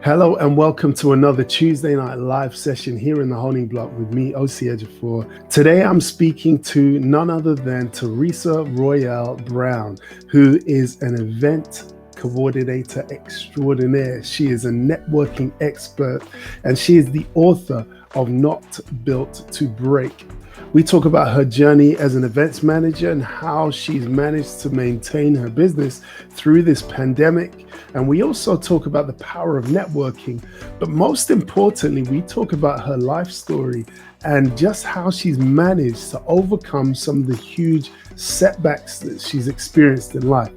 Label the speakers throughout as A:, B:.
A: Hello and welcome to another Tuesday night live session here in the Holding Block with me, OC Ejiofor. Today I'm speaking to none other than Theresa Royal Brown, who is an event coordinator extraordinaire. She is a networking expert and she is the author of Not Built to Break. We talk about her journey as an events manager and how she's managed to maintain her business through this pandemic. And we also talk about the power of networking. But most importantly, we talk about her life story and just how she's managed to overcome some of the huge setbacks that she's experienced in life.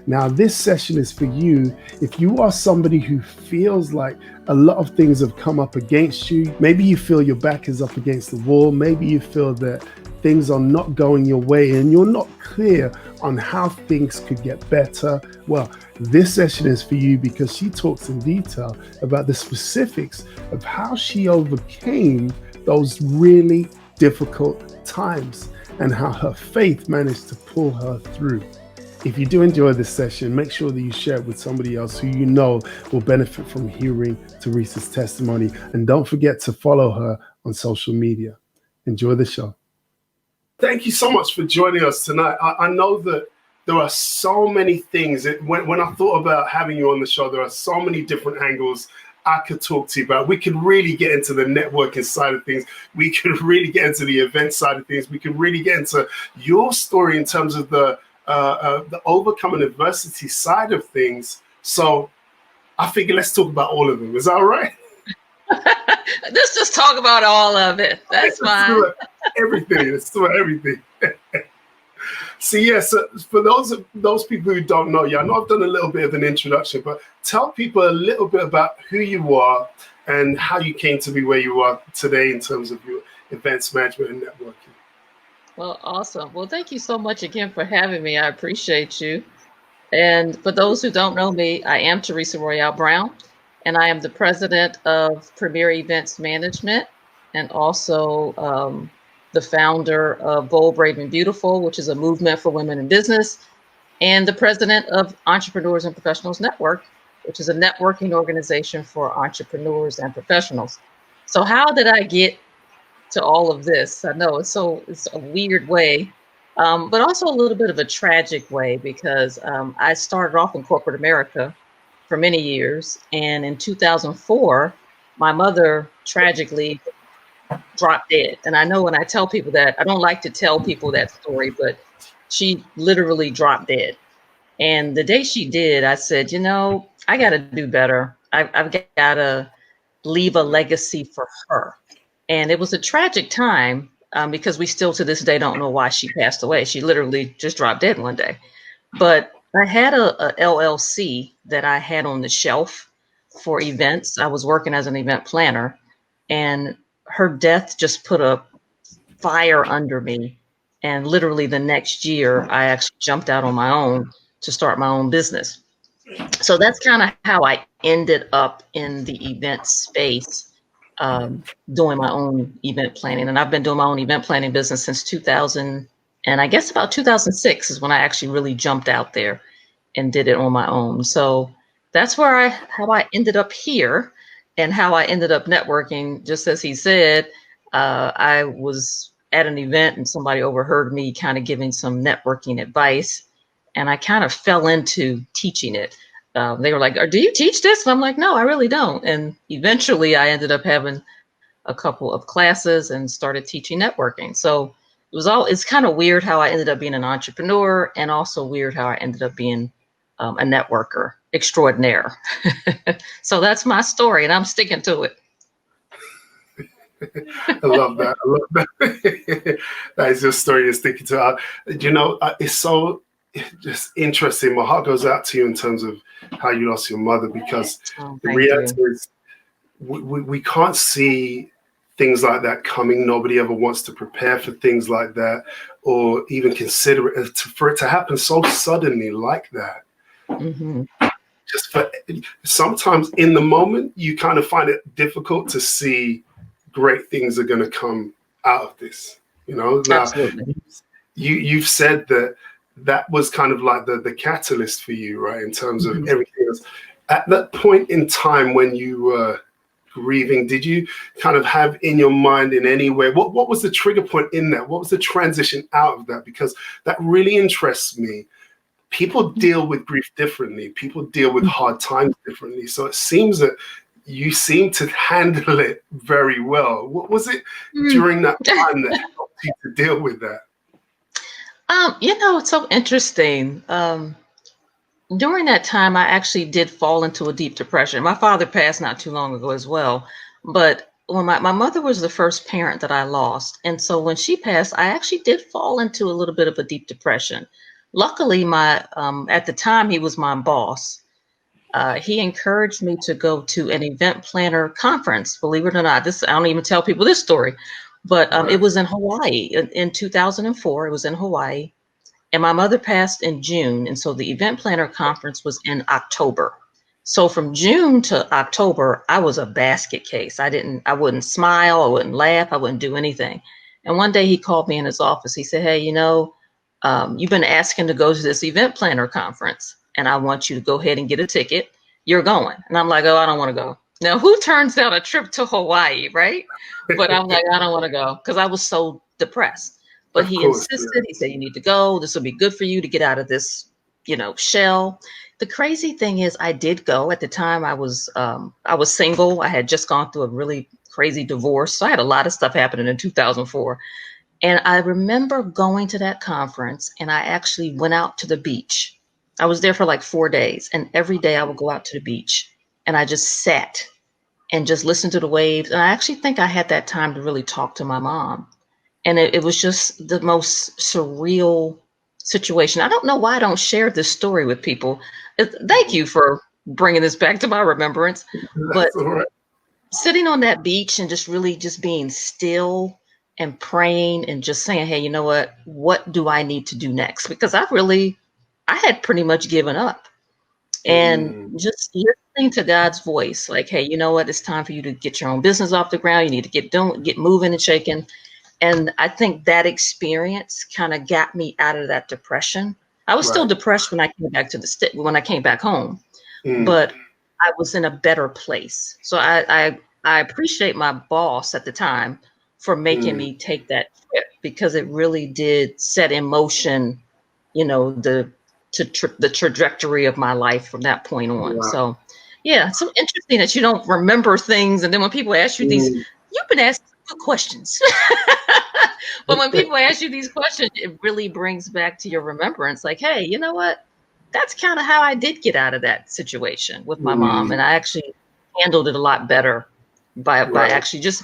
A: Now, this session is for you if you are somebody who feels like a lot of things have come up against you. Maybe you feel your back is up against the wall. Maybe you feel that things are not going your way and you're not clear on how things could get better. Well, this session is for you because she talks in detail about the specifics of how she overcame those really difficult times and how her faith managed to pull her through. If you do enjoy this session, make sure that you share it with somebody else who you know will benefit from hearing Theresa's testimony. And don't forget to follow her on social media. Enjoy the show. Thank you so much for joining us tonight. I know that there are so many things that when I thought about having you on the show, there are so many different angles I could talk to you about. We could really get into the networking side of things. We could really get into the event side of things. We could really get into your story in terms of the overcoming adversity side of things. So I figure let's talk about all of them. Is that all right?
B: Let's just talk about all of it. That's fine.
A: Everything. Let's do everything. So yes, for those people who don't know you, I know I've done a little bit of an introduction, but tell people a little bit about who you are and how you came to be where you are today in terms of your events management and networking.
B: Well, awesome. Well, thank you so much again for having me. I appreciate you. And for those who don't know me, I am Theresa Royal Brown, and I am the president of Premier Events Management and also the founder of Bold, Brave, and Beautiful, which is a movement for women in business, and the president of Entrepreneurs and Professionals Network, which is a networking organization for entrepreneurs and professionals. So how did I get to all of this? I know it's a weird way, but also a little bit of a tragic way because I started off in corporate America for many years. And in 2004, my mother tragically dropped dead. And I know when I tell people that, I don't like to tell people that story, but she literally dropped dead. And the day she did, I said, I got to do better. I've got to leave a legacy for her. And it was a tragic time because we still to this day don't know why she passed away. She literally just dropped dead one day. But I had a LLC that I had on the shelf for events. I was working as an event planner, and her death just put a fire under me. And literally the next year, I actually jumped out on my own to start my own business. So that's kind of how I ended up in the event space, doing my own event planning. And I've been doing my own event planning business since 2000. And I guess about 2006 is when I actually really jumped out there and did it on my own. So that's how I ended up here and how I ended up networking. Just as he said, I was at an event and somebody overheard me kind of giving some networking advice. And I kind of fell into teaching it. They were like, do you teach this? And I'm like, no, I really don't. And eventually I ended up having a couple of classes and started teaching networking. So it's kind of weird how I ended up being an entrepreneur, and also weird how I ended up being a networker extraordinaire. So that's my story, and I'm sticking to it.
A: I love that. That is your story you're sticking to. It's so just interesting. My heart goes out to you in terms of how you lost your mother, because the reality is we can't see things like that coming. Nobody ever wants to prepare for things like that or even consider it for it to happen so suddenly like that.
B: Mm-hmm.
A: Sometimes in the moment, you kind of find it difficult to see great things are going to come out of this. Now,
B: absolutely.
A: You've said that was kind of like the catalyst for you, right? In terms of everything else. At that point in time when you were grieving, did you kind of have in your mind in any way, what was the trigger point in that? What was the transition out of that? Because that really interests me. People deal with grief differently. People deal with hard times differently. So it seems that you seem to handle it very well. What was it during that time that helped you to deal with that?
B: It's so interesting. During that time, I actually did fall into a deep depression. My father passed not too long ago as well. But when my mother was the first parent that I lost. And so when she passed, I actually did fall into a little bit of a deep depression. Luckily, at the time, he was my boss. He encouraged me to go to an event planner conference. Believe it or not, I don't even tell people this story, but it was in Hawaii in 2004. It was in Hawaii. And my mother passed in June. And so the event planner conference was in October. So from June to October, I was a basket case. I wouldn't smile. I wouldn't laugh. I wouldn't do anything. And one day he called me in his office. He said, "Hey, you've been asking to go to this event planner conference, and I want you to go ahead and get a ticket. You're going." And I'm like, "Oh, I don't want to go." Now, who turns down a trip to Hawaii, right? But I'm like, I don't want to go because I was so depressed. But
A: Of
B: he
A: course,
B: insisted. He said, "You need to go. This will be good for you to get out of this, shell." The crazy thing is, I did go. At the time, I was single. I had just gone through a really crazy divorce, so I had a lot of stuff happening in 2004. And I remember going to that conference, and I actually went out to the beach. I was there for like 4 days, and every day I would go out to the beach, and I just sat and just listened to the waves. And I actually think I had that time to really talk to my mom. And it was just the most surreal situation. I don't know why I don't share this story with people. Thank you for bringing this back to my remembrance. But
A: that's all right.
B: sitting on that beach and just really just being still and praying and just saying, "Hey, you know what do I need to do next?" Because I had pretty much given up. And
A: Mm,
B: just listening to God's voice, like, "Hey, you know what, it's time for you to get your own business off the ground. You need to get moving and shaking." And I think that experience kind of got me out of that depression. I was still
A: right.
B: depressed when I came back when I came back home,
A: Mm,
B: but I was in a better place. So I appreciate my boss at the time for making
A: mm,
B: me take that trip because it really did set in motion, you know, the trajectory of my life from that point on.
A: wow.
B: So yeah, it's so interesting that you don't remember things, and then when people ask you these,
A: Mm.
B: you've been asking good questions. But when people ask you these questions, it really brings back to your remembrance, like, "Hey, you know what? That's kind of how I did get out of that situation with my mom. And
A: Mm,
B: I actually handled it a lot better by
A: right.
B: actually just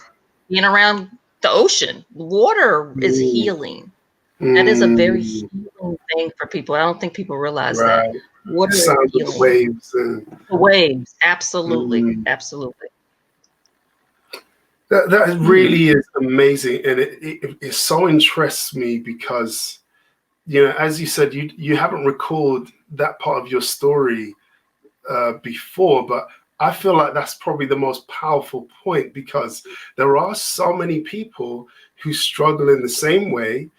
B: being around the ocean. Water is
A: Mm,
B: healing. That is a very
A: mm,
B: healing thing for people. I don't think people realize that.
A: right. The
B: Water is
A: sound of the
B: healing.
A: waves. And,
B: The waves, absolutely,
A: mm,
B: absolutely.
A: that
B: Hmm.
A: really is amazing. And it so interests me because, as you said, you haven't recalled that part of your story before, but I feel like that's probably the most powerful point because there are so many people who struggle in the same way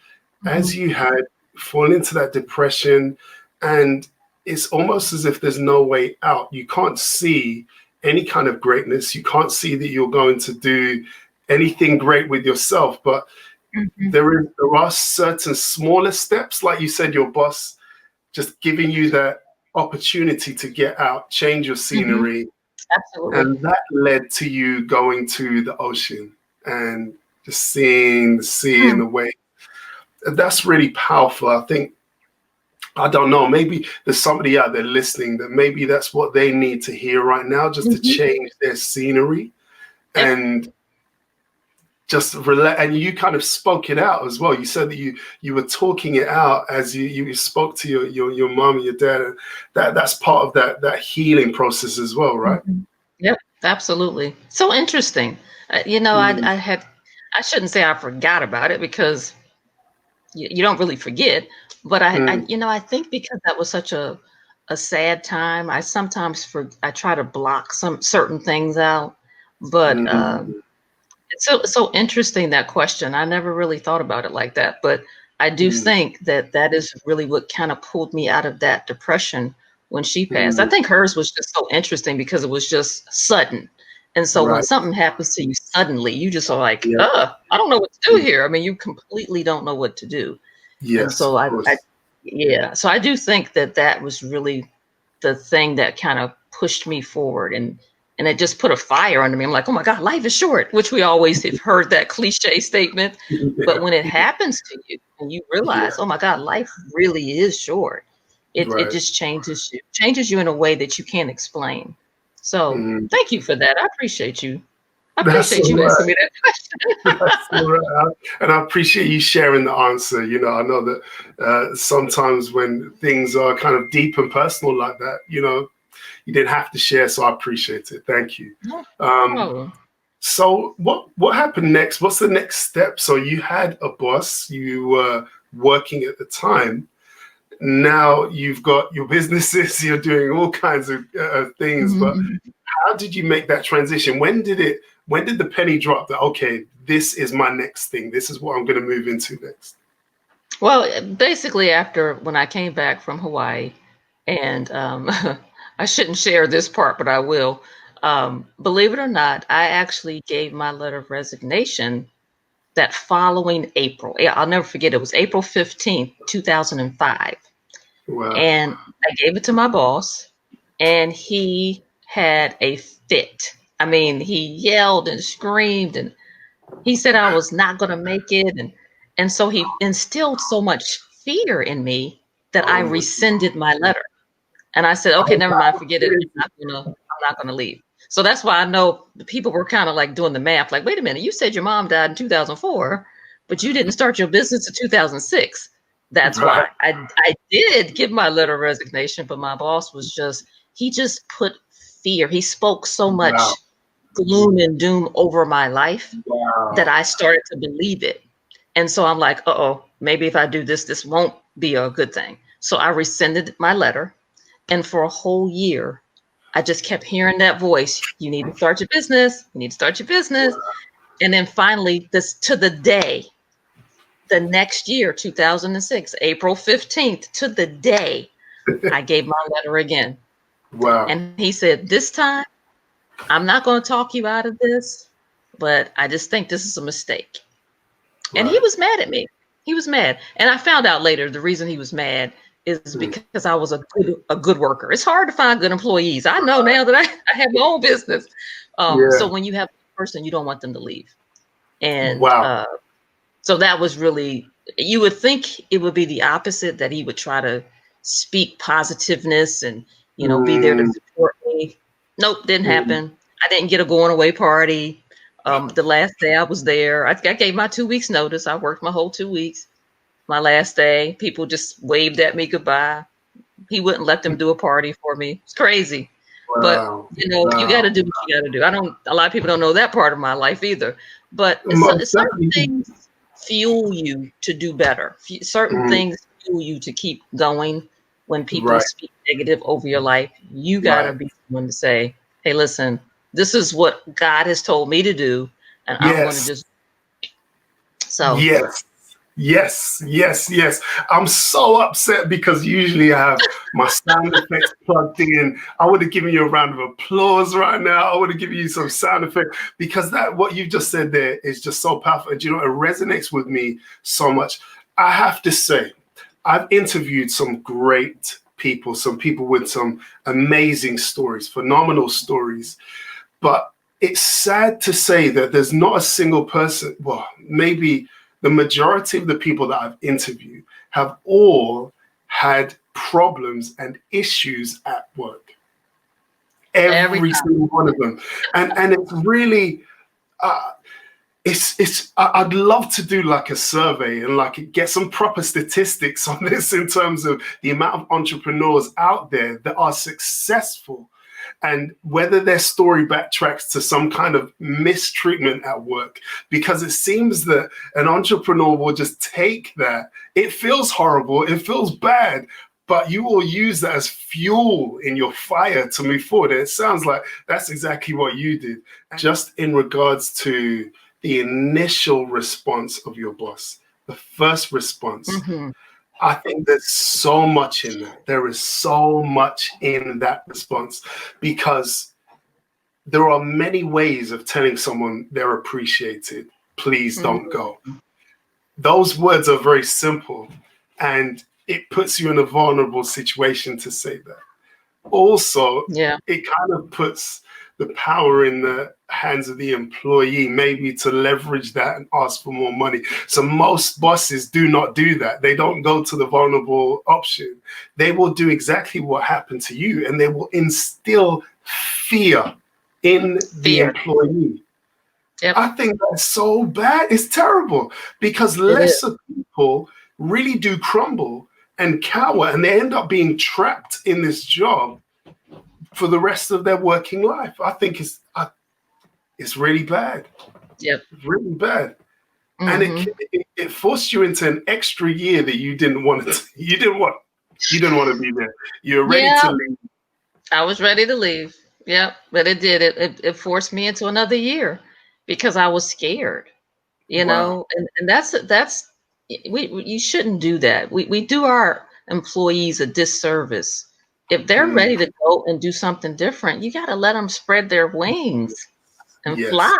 A: as
B: Hmm.
A: you had, fallen into that depression, and it's almost as if there's no way out. You can't see any kind of greatness. You can't see that you're going to do anything great with yourself, but
B: Hmm.
A: there are certain smaller steps, like you said, your boss just giving you that opportunity to get out, change your
B: Hmm.
A: scenery,
B: Absolutely.
A: and that led to you going to the ocean and just seeing the sea and
B: Hmm.
A: the wave. That's really powerful. I think, I don't know, maybe there's somebody out there listening that maybe that's what they need to hear right now, just to
B: Hmm.
A: change their scenery
B: Yep.
A: and just relax. And you kind of spoke it out as well. You said that you were talking it out as you spoke to your mom and your dad. And that's part of that healing process as well, right?
B: Mhm. Yep, absolutely. So interesting.
A: Mm,
B: I shouldn't say I forgot about it because you don't really forget, but
A: mm,
B: I think because that was such a sad time, I try to block some certain things out. But
A: mm,
B: it's so interesting, that question. I never really thought about it like that, but I do
A: mm,
B: think that is really what kind of pulled me out of that depression when she passed. I think hers was just so interesting because it was just sudden. And so when
A: Right.
B: something happens to you suddenly, you just are like,
A: Yeah.
B: I don't know what to do here. I mean, you completely don't know what to do. And
A: Yes,
B: so
A: of course.
B: so I do think that was really the thing that kind of pushed me forward, and it just put a fire under me. I'm like, oh my God, life is short, which we always have heard that cliche statement. But
A: Yeah.
B: when it happens to you and you
A: Yeah.
B: realize, oh my God, life really is short, it
A: Right.
B: just changes you in a way that you can't explain. So
A: Mm.
B: thank you for that. I appreciate you. I
A: That's
B: appreciate
A: all
B: you
A: right.
B: asking me that question.
A: That's all right. And I appreciate you sharing the answer. You know, I know that sometimes when things are kind of deep and personal like that, you know, you didn't have to share. So I appreciate it. Thank you.
B: No
A: Um,
B: problem.
A: so what happened next? What's the next step? So you had a boss, you were working at the time. Now you've got your businesses, you're doing all kinds of things, but
B: Mhm.
A: how did you make that transition? When did the penny drop that, okay, this is my next thing, this is what I'm going to move into next?
B: Well, basically, after when I came back from Hawaii, and I shouldn't share this part, but I will. Believe it or not, I actually gave my letter of resignation that following April. Yeah, I'll never forget. It was April 15th, 2005.
A: Wow.
B: And I gave it to my boss, and he had a fit. I mean, he yelled and screamed, and he said I was not going to make it, and so he instilled so much fear in me that I
A: Oh my
B: rescinded my letter. And I said, okay,
A: God.
B: never mind, forget it. I'm not gonna leave. So that's why I know the people were kind of like doing the math, like, wait a minute, you said your mom died in 2004, but you didn't start your business in 2006. That's
A: Right.
B: why I did give my letter of resignation, but my boss he just put fear. He spoke so
A: Wow.
B: much gloom and doom over my life that
A: Wow.
B: I started to believe it. And so I'm like, uh-oh, maybe if I do this, this won't be a good thing. So I rescinded my letter. And for a whole year, I just kept hearing that voice. You need to start your business. You need to start your business. And then finally, this to the day, the next year, 2006, April 15th, to the day, I gave my letter again.
A: Wow.
B: And he said, this time, I'm not going to talk you out of this, but I just think this is a mistake. And he
A: Right.
B: was mad at me. He was mad. And I found out later the reason he was mad is
A: Mm.
B: because I was a good worker. It's hard to find good employees. I know now that I have my own business. So
A: Yeah.
B: when you have a person, you don't want them to leave. And
A: Wow.
B: so that was really, you would think it would be the opposite, that he would try to speak positiveness and, be there to
A: Mm.
B: support me. Nope, didn't
A: Mm.
B: happen. I didn't get a going away party. The last day I was there, I gave my 2 weeks notice. I worked my whole 2 weeks. My last day, people just waved at me goodbye. He wouldn't let them do a party for me. It's crazy. But
A: Wow.
B: you got
A: Wow.
B: to do what you got to do. A lot of people don't know that part of my life either. But
A: Most
B: certain
A: definitely.
B: things fuel you to do better. Certain
A: Mm.
B: things fuel you to keep going when people
A: Right.
B: speak negative over your life. You got to
A: Right.
B: be someone to say, hey, listen, this is what God has told me to do, and I'm going to
A: Yes.
B: just so.
A: Yes. Yes, yes, yes. I'm so upset because usually I have my sound effects plugged in. I would have given you a round of applause right now. I would have given you some sound effect because that what you just said there is just so powerful. And you know, it resonates with me so much. I have to say, I've interviewed some great people, some people with some amazing stories, phenomenal stories. But it's sad to say that there's not a single person, well, maybe the majority of the people that I've interviewed have all had problems and issues at work.
B: Every
A: Every
B: time.
A: single one of them. And it's really uh, I'd love to do like a survey and like get some proper statistics on this in terms of the amount of entrepreneurs out there that are successful and whether their story backtracks to some kind of mistreatment at work, because it seems that an entrepreneur will just take that. It feels horrible, it feels bad, but you will use that as fuel in your fire to move forward. And it sounds like that's exactly what you did. Just in regards to the initial response of your boss, the first response,
B: Mhm.
A: I think there's so much in that. There is so much in that response, because there are many ways of telling someone they're appreciated. Please don't go. Those words are very simple, and it puts you in a vulnerable situation to say that. Also,
B: Yeah.
A: it kind of puts the power in the hands of the employee, maybe to leverage that and ask for more money. So most bosses do not do that. They don't go to the vulnerable option. They will do exactly what happened to you, and they will instill fear in the
B: Fear.
A: employee.
B: Yep.
A: I think that's so bad. It's terrible, because
B: It is.
A: lesser people really do crumble and cower, and they end up being trapped in this job for the rest of their working life. I think it's really bad.
B: Yep.
A: Really bad. And
B: Mm-hmm.
A: it forced you into an extra year that you didn't want to. You didn't want to be there. You're ready
B: Yeah.
A: to leave.
B: I was ready to leave. Yep. But it did. It forced me into another year because I was scared,
A: Wow.
B: and that's you shouldn't do that. We do our employees a disservice. If they're
A: Mm,
B: ready to go and do something different, you got to let them spread their wings and
A: yes.
B: fly.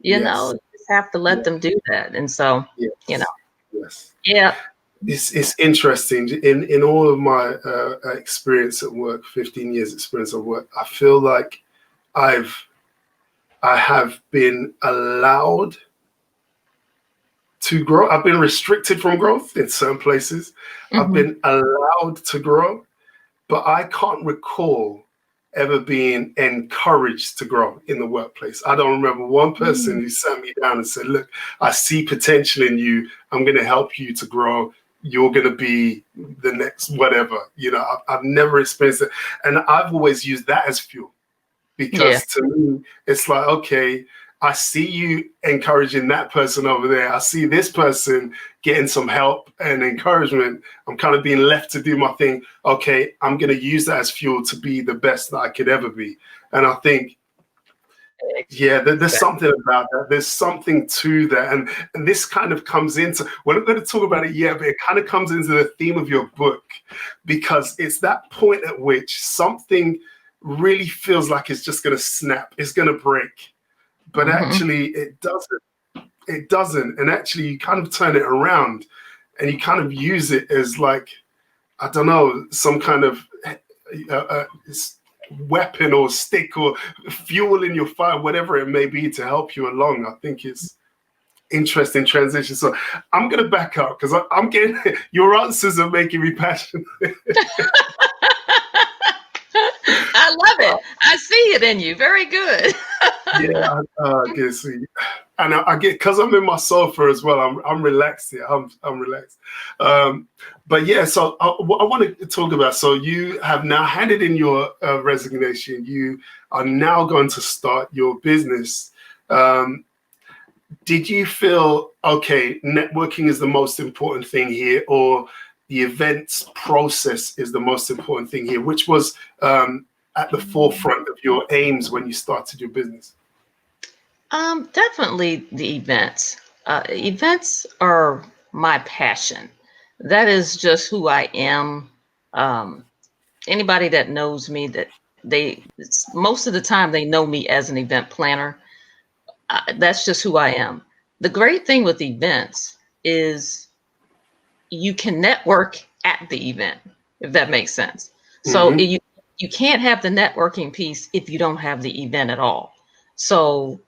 A: Yes.
B: You just have to let
A: Yes.
B: them do that. And so, you know,
A: Yes. Yes.
B: yeah.
A: It's interesting. In all of my experience at work, 15 years experience at work, I feel like I've I have been allowed to grow. I've been restricted from growth in certain places. I've
B: Hmm.
A: been allowed to grow, but I can't recall ever being encouraged to grow in the workplace. I don't remember one person who sat me down and said, look, I see potential in you. I'm going to help you to grow. You're going to be the next whatever. I've never experienced it. And I've always used that as fuel,
B: Yeah.
A: because to me, it's like, okay, I see you encouraging that person over there. I see this person getting some help and encouragement. I'm kind of being left to do my thing. Okay, I'm going to use that as fuel to be the best that I could ever be. And I think, yeah, there's something about that. There's something to that. And this kind of comes into, we're not going to talk about it yet, but it kind of comes into the theme of your book, because it's that point at which something really feels like it's just going to snap, it's going to break. But
B: Hmm.
A: actually, it doesn't. It doesn't. And actually, you kind of turn it around and you kind of use it as, like, I don't know, some kind of weapon or stick or fuel in your fire, whatever it may be, to help you along. I think it's interesting transition. So I'm going to back up, because I'm getting your answers are making me passionate.
B: I love it. I see it in you. Very good.
A: Yeah, I guess. And I get, because I'm in my sofa as well. I'm relaxed here. I'm relaxed. But yeah, so what I want to talk about. So you have now handed in your resignation. You are now going to start your business. Did you feel, okay, networking is the most important thing here, or the events process is the most important thing here? Which was at the forefront of your aims when you started your business?
B: Definitely the events. Events are my passion. That is just who I am. Um, Anybody that knows me, most of the time they know me as an event planner. That's just who I am. The great thing with events is you can network at the event, if that makes sense. So
A: Mm-hmm.
B: you can't have the networking piece if you don't have the event at all. So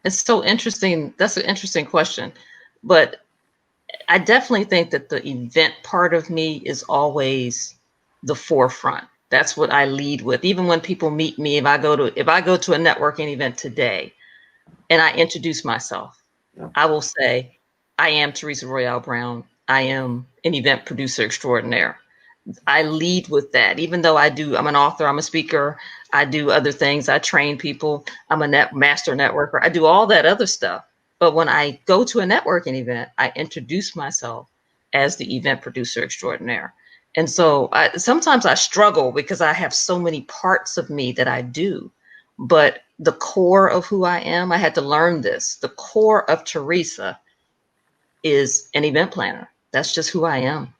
B: it's so interesting. That's an interesting question, but I definitely think that the event part of me is always the forefront. That's what I lead with. Even when people meet me, if I go to a networking event today and I introduce myself, I will say, I am Theresa Royal Brown. I am an event producer extraordinaire. I lead with that, even though I'm an author, I'm a speaker, I do other things, I train people, I'm a master networker, I do all that other stuff. But when I go to a networking event, I introduce myself as the event producer extraordinaire. And so sometimes I struggle because I have so many parts of me that I do. But the core of who I am, I had to learn this. The core of Theresa is an event planner. That's just who I am.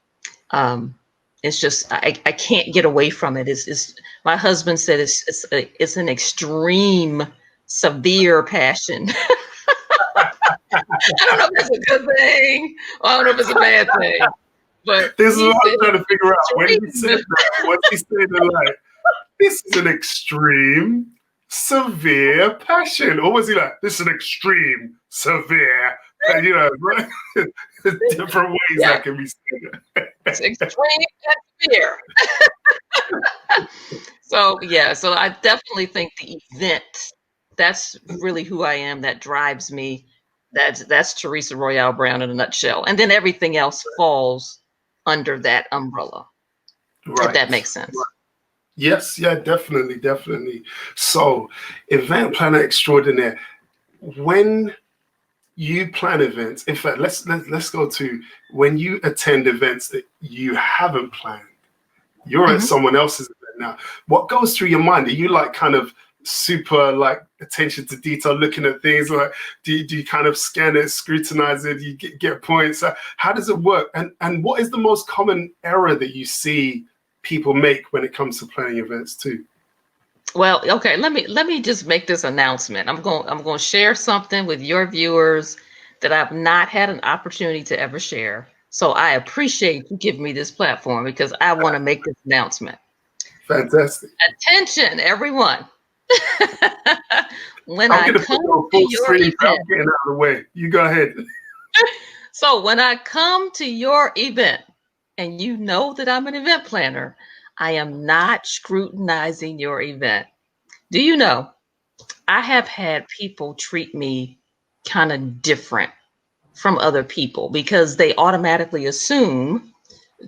B: Um, it's just I can't get away from it. It's my husband said it's an extreme, severe passion. I don't know if it's a good thing. Or I don't know if it's a bad thing. But
A: This is
B: he
A: what I'm
B: said
A: trying to figure out. When he said
B: extreme.
A: that, what's he saying in like, this is an extreme, severe passion? Or was he like, this is an extreme, severe, you know, different ways
B: Yeah,
A: that can be said.
B: it's extreme and severe. So yeah, so I definitely think the event, that's really who I am, that drives me. That's Theresa Royal Brown in a nutshell. And then everything else falls under that umbrella, if that
A: Right.
B: makes sense.
A: Yes, yeah, definitely, definitely. So, event planner extraordinaire, when you plan events, in fact, let's go to when you attend events that you haven't planned. You're at
B: Mhm.
A: someone else's event now. What goes through your mind? Are you like kind of super like attention to detail, looking at things? Like, do you kind of scan it, scrutinize it? Do you get points? How does it work? And what is the most common error that you see people make when it comes to planning events too?
B: Well, okay, let me just make this announcement. I'm going to share something with your viewers that I've not had an opportunity to ever share. So I appreciate you giving me this platform because I want to make this announcement.
A: Fantastic.
B: Attention, everyone. When
A: I'm
B: I
A: going to put
B: come
A: you on
B: to
A: full
B: your
A: screen.
B: event,
A: I'm getting out of the way. You go ahead.
B: so when I come to your event and you know that I'm an event planner, I am not scrutinizing your event. Do you know I have had people treat me kind of different from other people because they automatically assume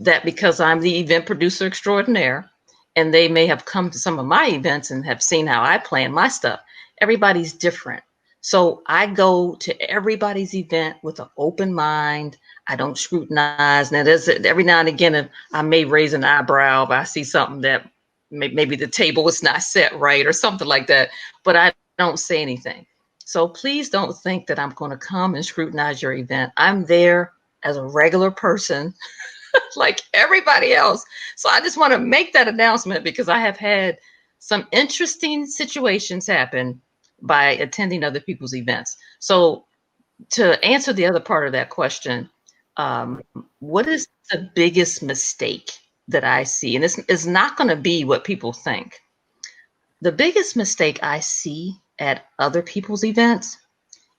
B: that because I'm the event producer extraordinaire and they may have come to some of my events and have seen how I plan my stuff, everybody's different. So I go to everybody's event with an open mind. I don't scrutinize. Now, there's every now and again, I may raise an eyebrow if I see something that maybe the table was not set right or something like that, but I don't say anything. So please don't think that I'm going to come and scrutinize your event. I'm there as a regular person like everybody else. So I just want to make that announcement because I have had some interesting situations happen by attending other people's events. So to answer the other part of that question, what is the biggest mistake that I see? And it's not going to be what people think. The biggest mistake I see at other people's events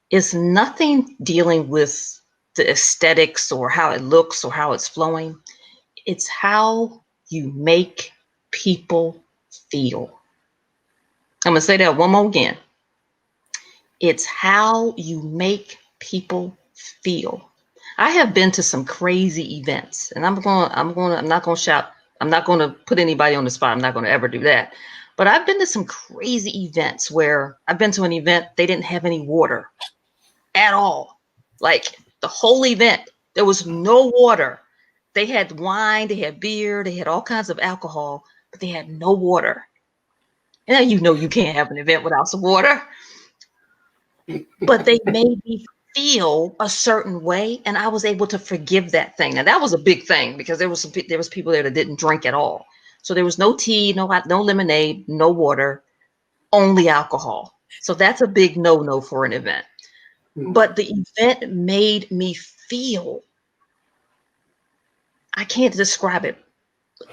B: is nothing dealing with the aesthetics or how it looks or how it's flowing. It's how you make people feel. I'm going to say that one more again. It's how you make people feel. I have been to some crazy events, and I'm not going to shout. I'm not going to put anybody on the spot. I'm not going to ever do that. But I've been to some crazy events where I've been to an event, they didn't have any water at all. Like the whole event, there was no water. They had wine, they had beer, they had all kinds of alcohol, but they had no water. And you know you can't have an event without some water. But they made me feel a certain way, and I was able to forgive that thing. And that was a big thing because there was people there that didn't drink at all. So there was no tea, no lemonade, no water, only alcohol. So that's a big no for an event. But the event made me feel, I can't describe it,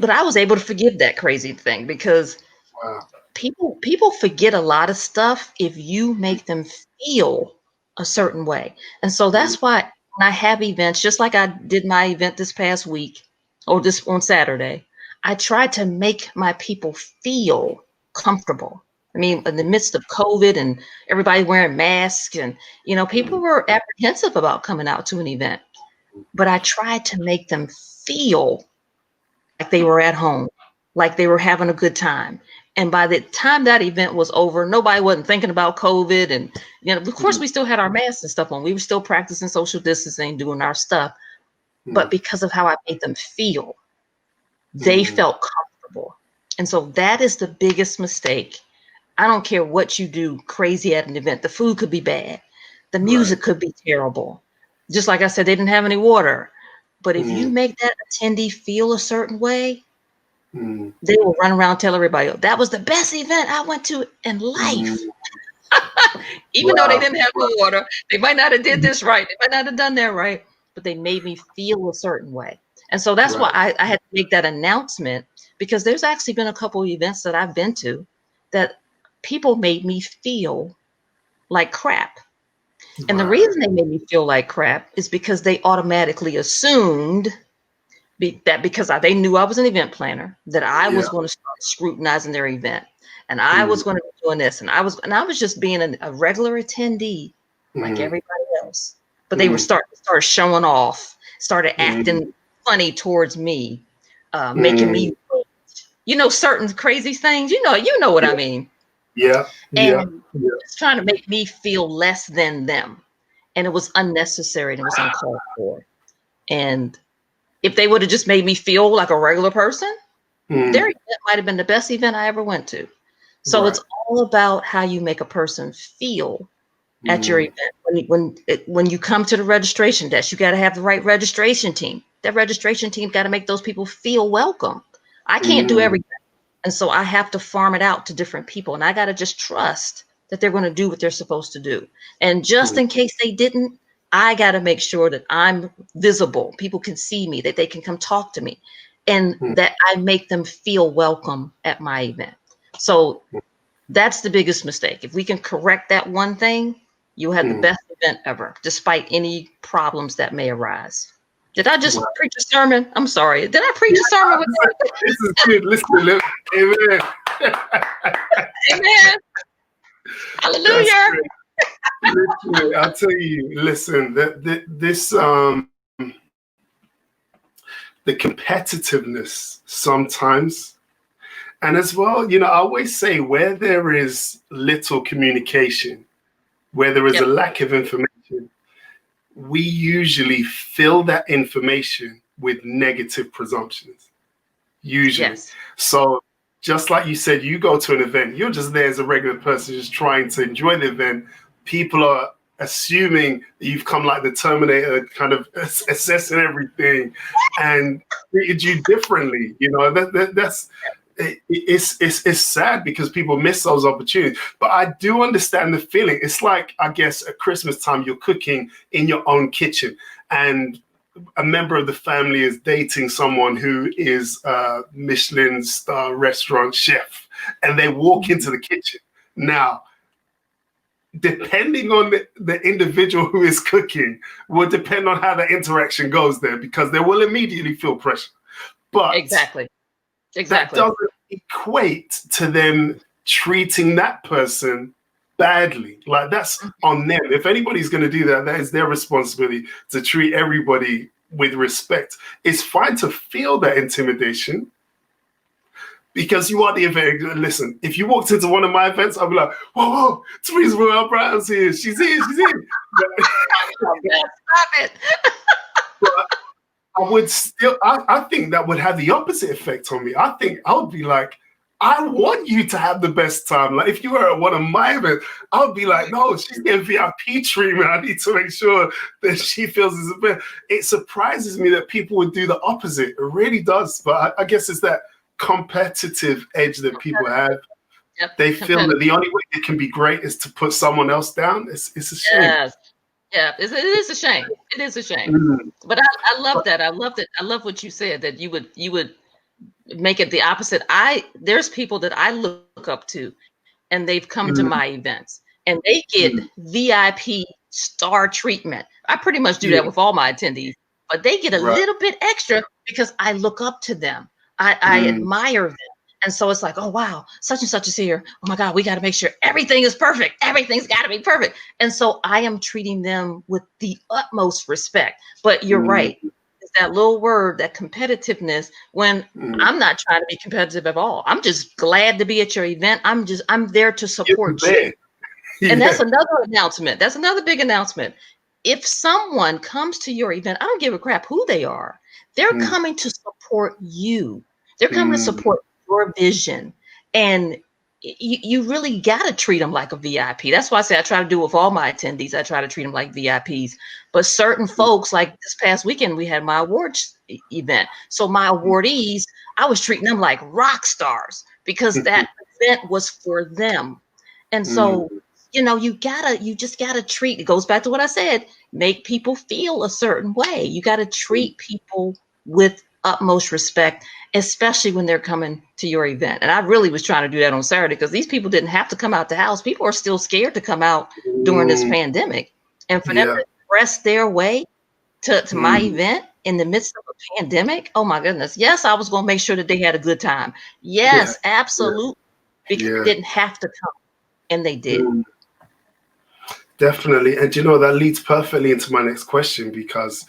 B: but I was able to forgive that crazy thing because
A: Wow.
B: people forget a lot of stuff if you make them feel a certain way. And so that's why when I have events, just like I did my event this past week or this on Saturday, I tried to make my people feel comfortable. I mean, in the midst of COVID and everybody wearing masks and, people were apprehensive about coming out to an event, but I tried to make them feel like they were at home, like they were having a good time. And by the time that event was over, nobody wasn't thinking about COVID. And, of course, we still had our masks and stuff on. We were still practicing social distancing, doing our stuff. But because of how I made them feel, they felt comfortable. And so that is the biggest mistake. I don't care what you do crazy at an event. The food could be bad. The
A: Right.
B: music could be terrible. Just like I said, they didn't have any water. But if you make that attendee feel a certain way,
A: Mm.
B: they will run around tell everybody, "Oh, that was the best event I went to in life." Even though they
A: Wow.
B: didn't have the water, they might not have did this right, they might not have done that right, but they made me feel a certain way. And so that's why
A: Right.
B: I had to make that announcement, because there's actually been a couple of events that I've been to that people made me feel like crap. And the
A: Right.
B: reason they made me feel like crap is because they automatically assumed that because they knew I was an event planner, that I was
A: Yeah.
B: going to start scrutinizing their event, and I
A: Mm.
B: was going to be doing this, and I was just being a regular attendee like
A: Mm.
B: everybody else. But they were
A: Mm.
B: started showing off, started
A: Mm.
B: acting funny towards me, making
A: Mm.
B: me, certain crazy things. You know what I mean,
A: Yeah. Yeah.
B: and
A: Yeah.
B: just trying to make me feel less than them, and it was unnecessary and it was uncalled for. And if they would have just made me feel like a regular person, their
A: Mm.
B: event might have been the best event I ever went to. So it's
A: Right.
B: all about how you make a person feel at your
A: Mm.
B: event. When you come to the registration desk, you got to have the right registration team. That registration team got to make those people feel welcome. I can't do
A: Mm.
B: everything. And so I have to farm it out to different people. And I got to just trust that they're going to do what they're supposed to do. And just
A: Mm.
B: in case they didn't, I got to make sure that I'm visible. People can see me, that they can come talk to me, and
A: Mm.
B: that I make them feel welcome at my event. So that's the biggest mistake. If we can correct that one thing, you'll have the
A: Mm.
B: best event ever, despite any problems that may arise. Did I just
A: Wow.
B: preach a sermon? I'm sorry. Did I preach
A: Yeah,
B: a sermon with that?
A: this is good. Listen, amen.
B: Amen.
A: That's
B: Hallelujah.
A: great. Literally, I'll tell you. Listen, this the competitiveness sometimes, and as well, I always say where there is little communication, where there is a
B: Yep.
A: lack of information, we usually fill that information with negative presumptions. Usually.
B: Yes.
A: So just like you said, you go to an event, you're just there as a regular person, just trying to enjoy the event. People are assuming that you've come like the Terminator, kind of assessing everything and treated you differently. That's it's sad because people miss those opportunities. But I do understand the feeling. It's like, I guess, at Christmas time, you're cooking in your own kitchen, and a member of the family is dating someone who is a Michelin star restaurant chef, and they walk into the kitchen. Now, depending on the individual who is cooking, will depend on how the interaction goes there, because they will immediately feel pressure. But
B: Exactly.
A: that
B: Exactly.
A: doesn't equate to them treating that person badly. Like, that's on them. If anybody's going to do that, that is their responsibility to treat everybody with respect. It's fine to feel that intimidation because you are the event. Listen, if you walked into one of my events, I'd be like, whoa, whoa, Theresa Royal Brown's here. She's here. She's here.
B: Stop it.
A: But I would still, I think that would have the opposite effect on me. I think I would be like, I want you to have the best time. Like, if you were at one of my events, I would be like, no, she's getting VIP treatment. I need to make sure that she feels as a best. It surprises me that people would do the opposite. It really does. But I guess it's that competitive edge that people have.
B: Yep.
A: They feel that the only way they can be great is to put someone else down. It's a shame.
B: Yes. Yeah. It is a shame. It is a shame.
A: Mm.
B: But I love that. I loved it. I love what you said, that you would make it the opposite. There's people that I look up to, and they've come to
A: Mm.
B: my events, and they get
A: Mm.
B: VIP star treatment. I pretty much do that
A: Yeah.
B: with all my attendees, but they get a
A: Right.
B: little bit extra because I look up to them. I admire them. And so it's like, oh, wow, such and such is here. Oh my God, we got to make sure everything is perfect. Everything's got to be perfect. And so I am treating them with the utmost respect. But you're right. It's that little word, that competitiveness, when I'm not trying to be competitive at all. I'm just glad to be at your event. I'm there to support you.
A: Yeah.
B: And that's another announcement. That's another big announcement. If someone comes to your event, I don't give a crap who they are. They're coming to support you. They're coming to support your vision. And you really got to treat them like a VIP. That's why I say I try to do with all my attendees. I try to treat them like VIPs. But certain folks, like this past weekend, we had my awards event. So my awardees, I was treating them like rock stars because that event was for them. And so, you just gotta treat, it goes back to what I said, make people feel a certain way. You got to treat people with utmost respect, especially when they're coming to your event. And I really was trying to do that on Saturday because these people didn't have to come out the house. People are still scared to come out during this pandemic. And for them
A: Yeah.
B: to press their way to my
A: Mm.
B: event in the midst of a pandemic, oh my goodness. Yes, I was going to make sure that they had a good time.
A: Yeah.
B: Yes, absolutely. Because
A: Yeah.
B: they didn't have to come, and they did.
A: Mm. Definitely. And that leads perfectly into my next question, because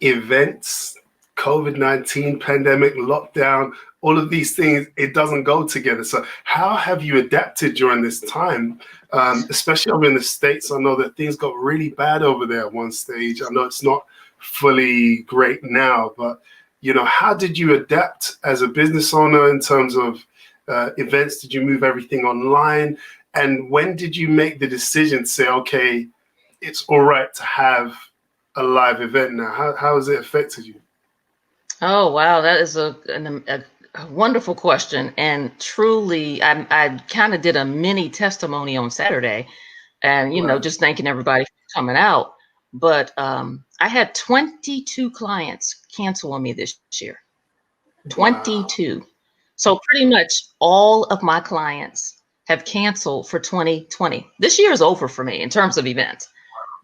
A: events, COVID-19, pandemic, lockdown, all of these things, it doesn't go together. So how have you adapted during this time? Especially over in the States, I know that things got really bad over there at one stage. I know it's not fully great now, but how did you adapt as a business owner in terms of events? Did you move everything online? And when did you make the decision to say, okay, it's all right to have a live event now? How has it affected you?
B: Oh, wow. That is a wonderful question. And truly, I kind of did a mini testimony on Saturday and,
A: Right.
B: just thanking everybody for coming out. But I had 22 clients cancel on me this year.
A: Wow.
B: 22. So pretty much all of my clients have canceled for 2020. This year is over for me in terms of events.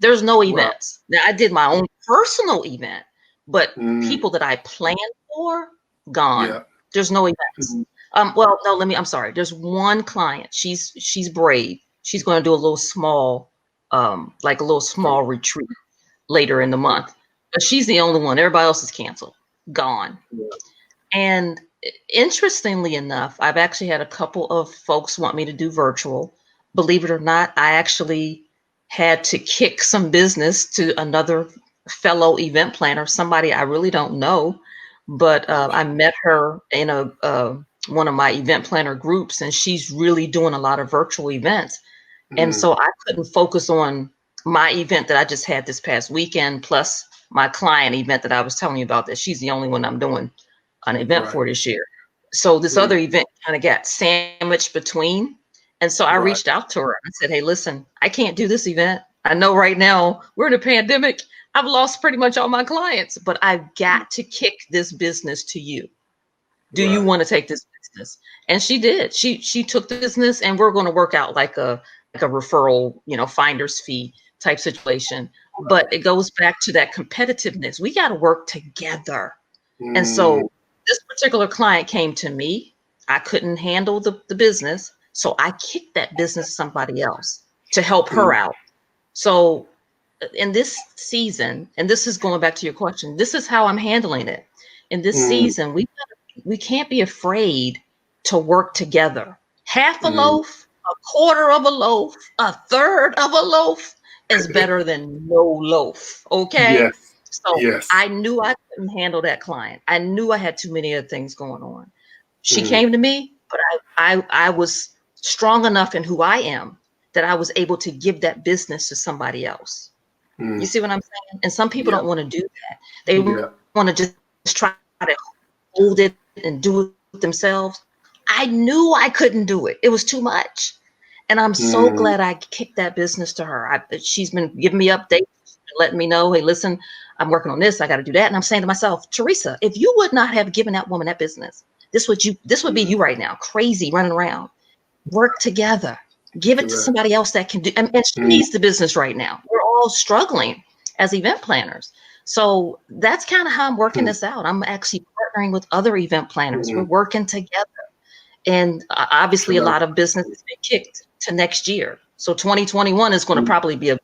B: There's no
A: Wow.
B: events. Now I did my own personal event, but
A: Mm.
B: people that I planned for, gone.
A: Yeah.
B: There's no events.
A: Mm.
B: Well, no, I'm sorry. There's one client. She's brave. She's going to do a little small, like a little small retreat later in the
A: Right.
B: month. But she's the only one. Everybody else is canceled, gone.
A: Yeah.
B: And interestingly enough, I've actually had a couple of folks want me to do virtual. Believe it or not, I actually had to kick some business to another fellow event planner, somebody I really don't know, but I met her in a one of my event planner groups, and she's really doing a lot of virtual events. And
A: Mm.
B: so I couldn't focus on my event that I just had this past weekend, plus my client event that I was telling you about, that she's the only one I'm doing an event
A: Right.
B: for this year. So this
A: Mm.
B: other event kind of got sandwiched between. And so I
A: Right.
B: reached out to her. I said, hey, listen, I can't do this event. I know right now we're in a pandemic. I've lost pretty much all my clients, but I've got to kick this business to you. Do you
A: Right.
B: want to take this business? And she did. She took the business, and we're going to work out like a referral, finder's fee type situation. But it goes back to that competitiveness. We got to work together. And
A: Mm.
B: so this particular client came to me. I couldn't handle the business. So I kicked that business to somebody else to help her
A: Mm.
B: out. So in this season, and this is going back to your question, this is how I'm handling it. In this
A: Mm.
B: season, we can't be afraid to work together. Half a
A: Mm.
B: loaf, a quarter of a loaf, a third of a loaf is better than no loaf. Okay.
A: Yes.
B: So
A: Yes.
B: I knew I couldn't handle that client. I knew I had too many other things going on. She
A: Mm.
B: came to me, but I was strong enough in who I am that I was able to give that business to somebody else. You
A: Mm.
B: see what I'm saying? And some people
A: Yeah.
B: don't want to do that. They
A: Yeah.
B: want to just try to hold it and do it themselves. I knew I couldn't do it. It was too much. And I'm so
A: Mm.
B: glad I kicked that business to her. She's been giving me updates, letting me know, hey, listen, I'm working on this. I got to do that. And I'm saying to myself, Theresa, if you would not have given that woman that business, this would be
A: Mm.
B: you right now, crazy, running around. Work together. Give it to
A: Correct.
B: somebody else that can do. And she
A: Mm.
B: needs the business right now. We're all struggling as event planners. So that's kind of how I'm working
A: Mm.
B: this out. I'm actually partnering with other event planners. We're
A: Mm.
B: working together. And obviously, a
A: Sure.
B: lot of business has been kicked to next year. So 2021 is going to
A: Mm.
B: probably be,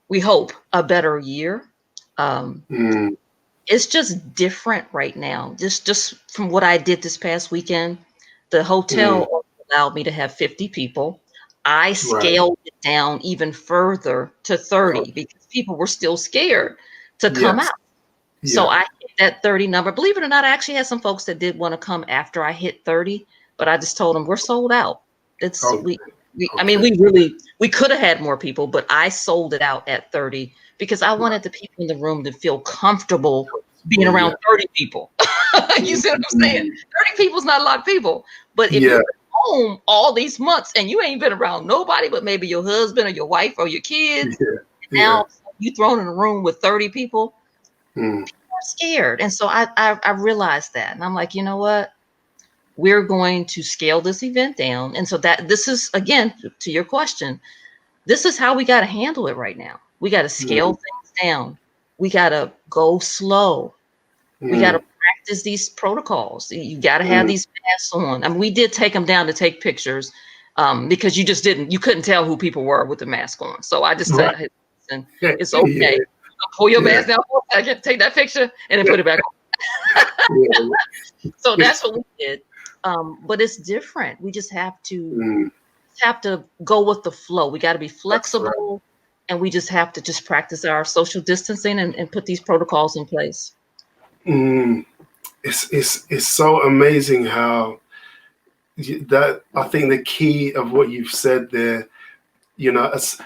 B: we hope, a better year. Um,
A: Mm.
B: it's just different right now. Just from what I did this past weekend, the hotel
A: Mm.
B: allowed me to have 50 people. I
A: Right.
B: scaled it down even further to 30 because people were still scared to come
A: Yes.
B: out. So
A: Yeah.
B: I hit that 30 number. Believe it or not, I actually had some folks that did want to come after I hit 30, but I just told them we're sold out. It's
A: Okay.
B: I mean,
A: Okay.
B: we could have had more people, but I sold it out at 30 because I wanted the people in the room to feel comfortable being
A: Well, yeah.
B: around 30 people. You see what I'm saying? 30 people is not a lot of people. But if
A: Yeah.
B: you're home all these months and you ain't been around nobody but maybe your husband or your wife or your kids,
A: Yeah. Yeah.
B: now you thrown in a room with 30 people,
A: Mm.
B: people are scared. And so I realized that. And I'm like, you know what? We're going to scale this event down. And so that this is, again, to your question, this is how we got to handle it right now. We got to scale
A: Mm.
B: things down. We got to go slow. We got to
A: Mm.
B: practice these protocols. You got to have
A: Mm.
B: these masks on. I mean, we did take them down to take pictures because you couldn't tell who people were with the mask on. So I just said,
A: Right.
B: hey, listen,
A: Yeah.
B: it's
A: Yeah.
B: okay. Pull your
A: Yeah.
B: mask down for a second, take that picture, and then put it back on.
A: Yeah.
B: So that's what we did. But it's different. We just
A: Mm.
B: have to go with the flow. We got to be
A: That's right.
B: flexible, and we just have to just practice our social distancing and put these protocols in place.
A: Mm. It's so amazing how that I think the key of what you've said there, it's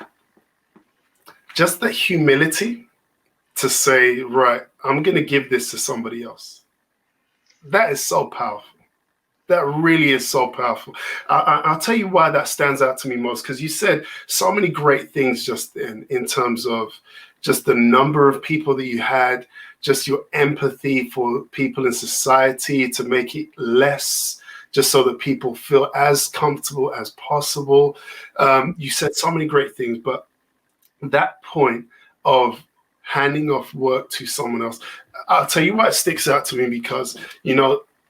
A: just the humility to say, right, I'm going to give this to somebody else. That is so powerful. That really is so powerful. I'll tell you why that stands out to me most, because you said so many great things just then in terms of just the number of people that you had, just your empathy for people in society to make it less, just so that people feel as comfortable as possible. You said so many great things, but that point of handing off work to someone else, I'll tell you why it sticks out to me, because,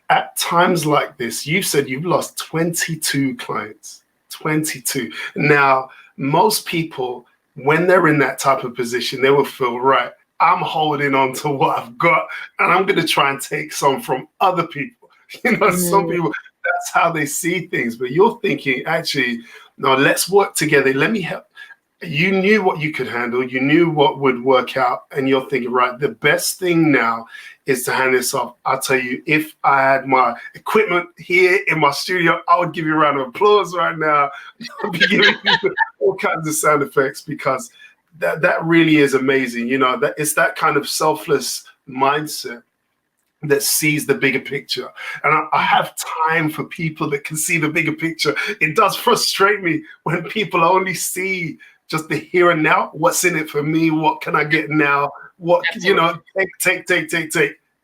A: at times like this, you said you've lost 22 clients. 22. Now, most people, when they're in that type of position, they will feel, right, I'm holding on to what I've got and I'm going to try and take some from other people. Some
B: Mm,
A: people, that's how they see things. But you're thinking, actually, no, let's work together. Let me help. You knew what you could handle, you knew what would work out, and you're thinking, right, the best thing now is to hand this off. I'll tell you, if I had my equipment here in my studio, I would give you a round of applause right now. I'd be giving you all kinds of sound effects, because that really is amazing. That it's that kind of selfless mindset that sees the bigger picture. And I have time for people that can see the bigger picture. It does frustrate me when people only see just the here and now. What's in it for me? What can I get now? What,
B: absolutely.
A: take.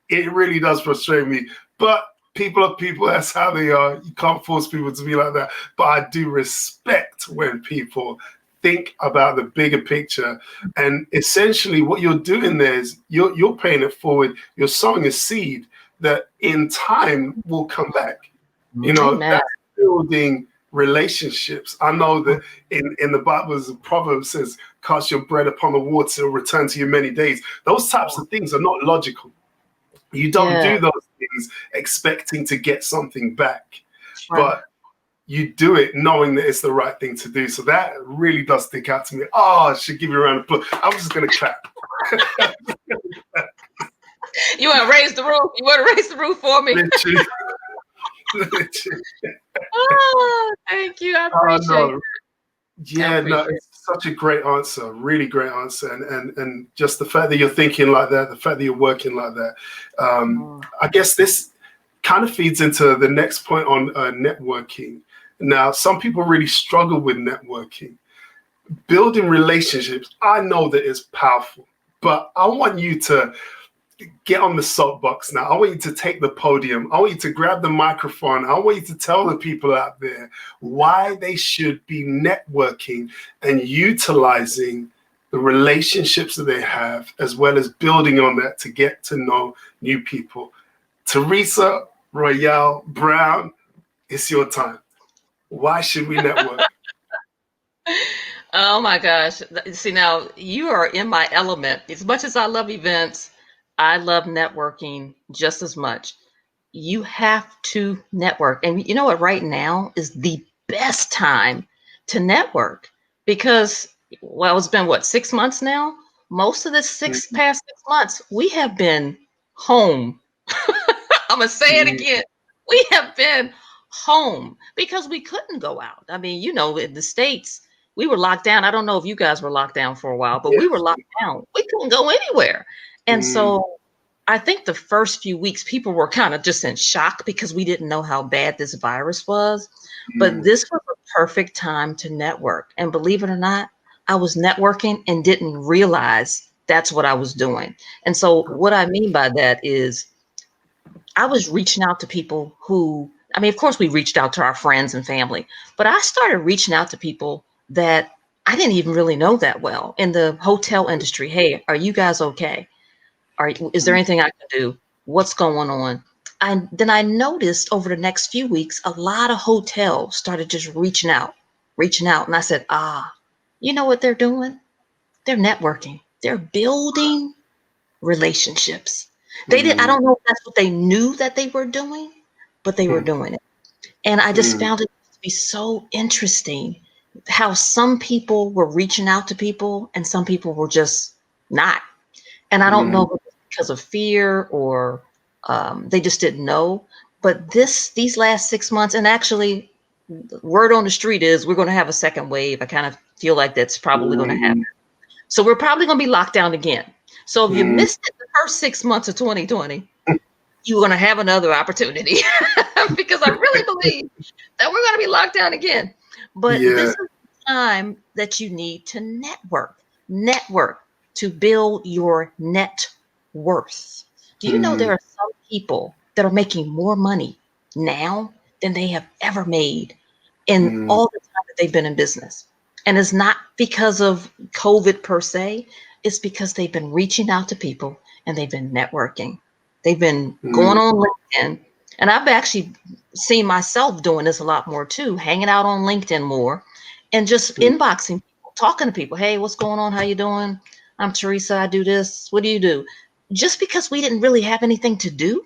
A: It really does frustrate me. But people are people. That's how they are. You can't force people to be like that. But I do respect when people think about the bigger picture. And essentially what you're doing there is you're paying it forward. You're sowing a seed that in time will come back.
B: Amen.
A: That's building relationships. I know that in the Bible, the proverb says, cast your bread upon the water, it'll return to you many days. Those types of things are not logical. You don't
B: Yeah,
A: do those things expecting to get something back.
B: right.
A: But you do it knowing that it's the right thing to do. So that really does stick out to me. Oh, I should give you a round of applause. I'm just going to clap.
B: You want to raise the roof? You want to raise the roof for me?
A: Literally. Literally.
B: Oh, thank you. I
A: Oh,
B: appreciate
A: no.
B: it. I
A: Yeah, no,
B: appreciate it.
A: it's such a great answer, really great answer. And just the fact that you're thinking like that, the fact that you're working like that.
B: Mm,
A: I guess this kind of feeds into the next point on networking. Now, some people really struggle with networking. Building relationships, I know that it's powerful, but I want you to get on the soapbox now. I want you to take the podium. I want you to grab the microphone. I want you to tell the people out there why they should be networking and utilizing the relationships that they have, as well as building on that to get to know new people. Theresa Royal Brown, it's your time. Why should we network?
B: Oh my gosh. See, now you are in my element. As much as I love events, I love networking just as much. You have to network. And you know what? Right now is the best time to network because, well, it's been what, 6 months now? Most of the past 6 months, we have been home. I'm going to say it again. We have been home because we couldn't go out. I mean, you know, in the States, we were locked down. I don't know if you guys were locked down for a while, but we were
A: Yes.
B: locked down. We couldn't go anywhere. And
A: Mm,
B: so I think the first few weeks, people were kind of just in shock because we didn't know how bad this virus was. But
A: mm,
B: this was a perfect time to network. And believe it or not, I was networking and didn't realize that's what I was doing. And so, what I mean by that is, I was reaching out to people who, I mean, of course, we reached out to our friends and family, but I started reaching out to people that I didn't even really know that well in the hotel industry. Hey, are you guys okay? Is there
A: mm,
B: anything I can do? What's going on? And then I noticed over the next few weeks, a lot of hotels started just reaching out. And I said, you know what they're doing? They're networking. They're building relationships. I
A: mm,
B: don't know if that's what they knew that they were doing, but they were
A: mm,
B: doing it. And I just
A: mm,
B: found it to be so interesting how some people were reaching out to people and some people were just not. And I don't know
A: mm,
B: if it's because of fear or they just didn't know. But these last 6 months, and actually, word on the street is we're going to have a second wave. I kind of feel like that's probably going to happen.
A: mm,
B: So we're probably going to be locked down again. So if you
A: mm.
B: missed it the first 6 months of 2020, you're going to have another opportunity because I really believe that we're going to be locked down again. But this
A: Yeah.
B: is the time that you need to network to build your net worth. Do you know there
A: Mm,
B: are some people that are making more money now than they have ever made in
A: mm,
B: all the time that they've been in business? And it's not because of COVID per se, it's because they've been reaching out to people and they've been networking. They've been
A: mm,
B: going on LinkedIn. And I've actually seen myself doing this a lot more too, hanging out on LinkedIn more and just
A: mm,
B: inboxing people, talking to people. Hey, what's going on? How you doing? I'm Theresa. I do this. What do you do? Just because we didn't really have anything to do.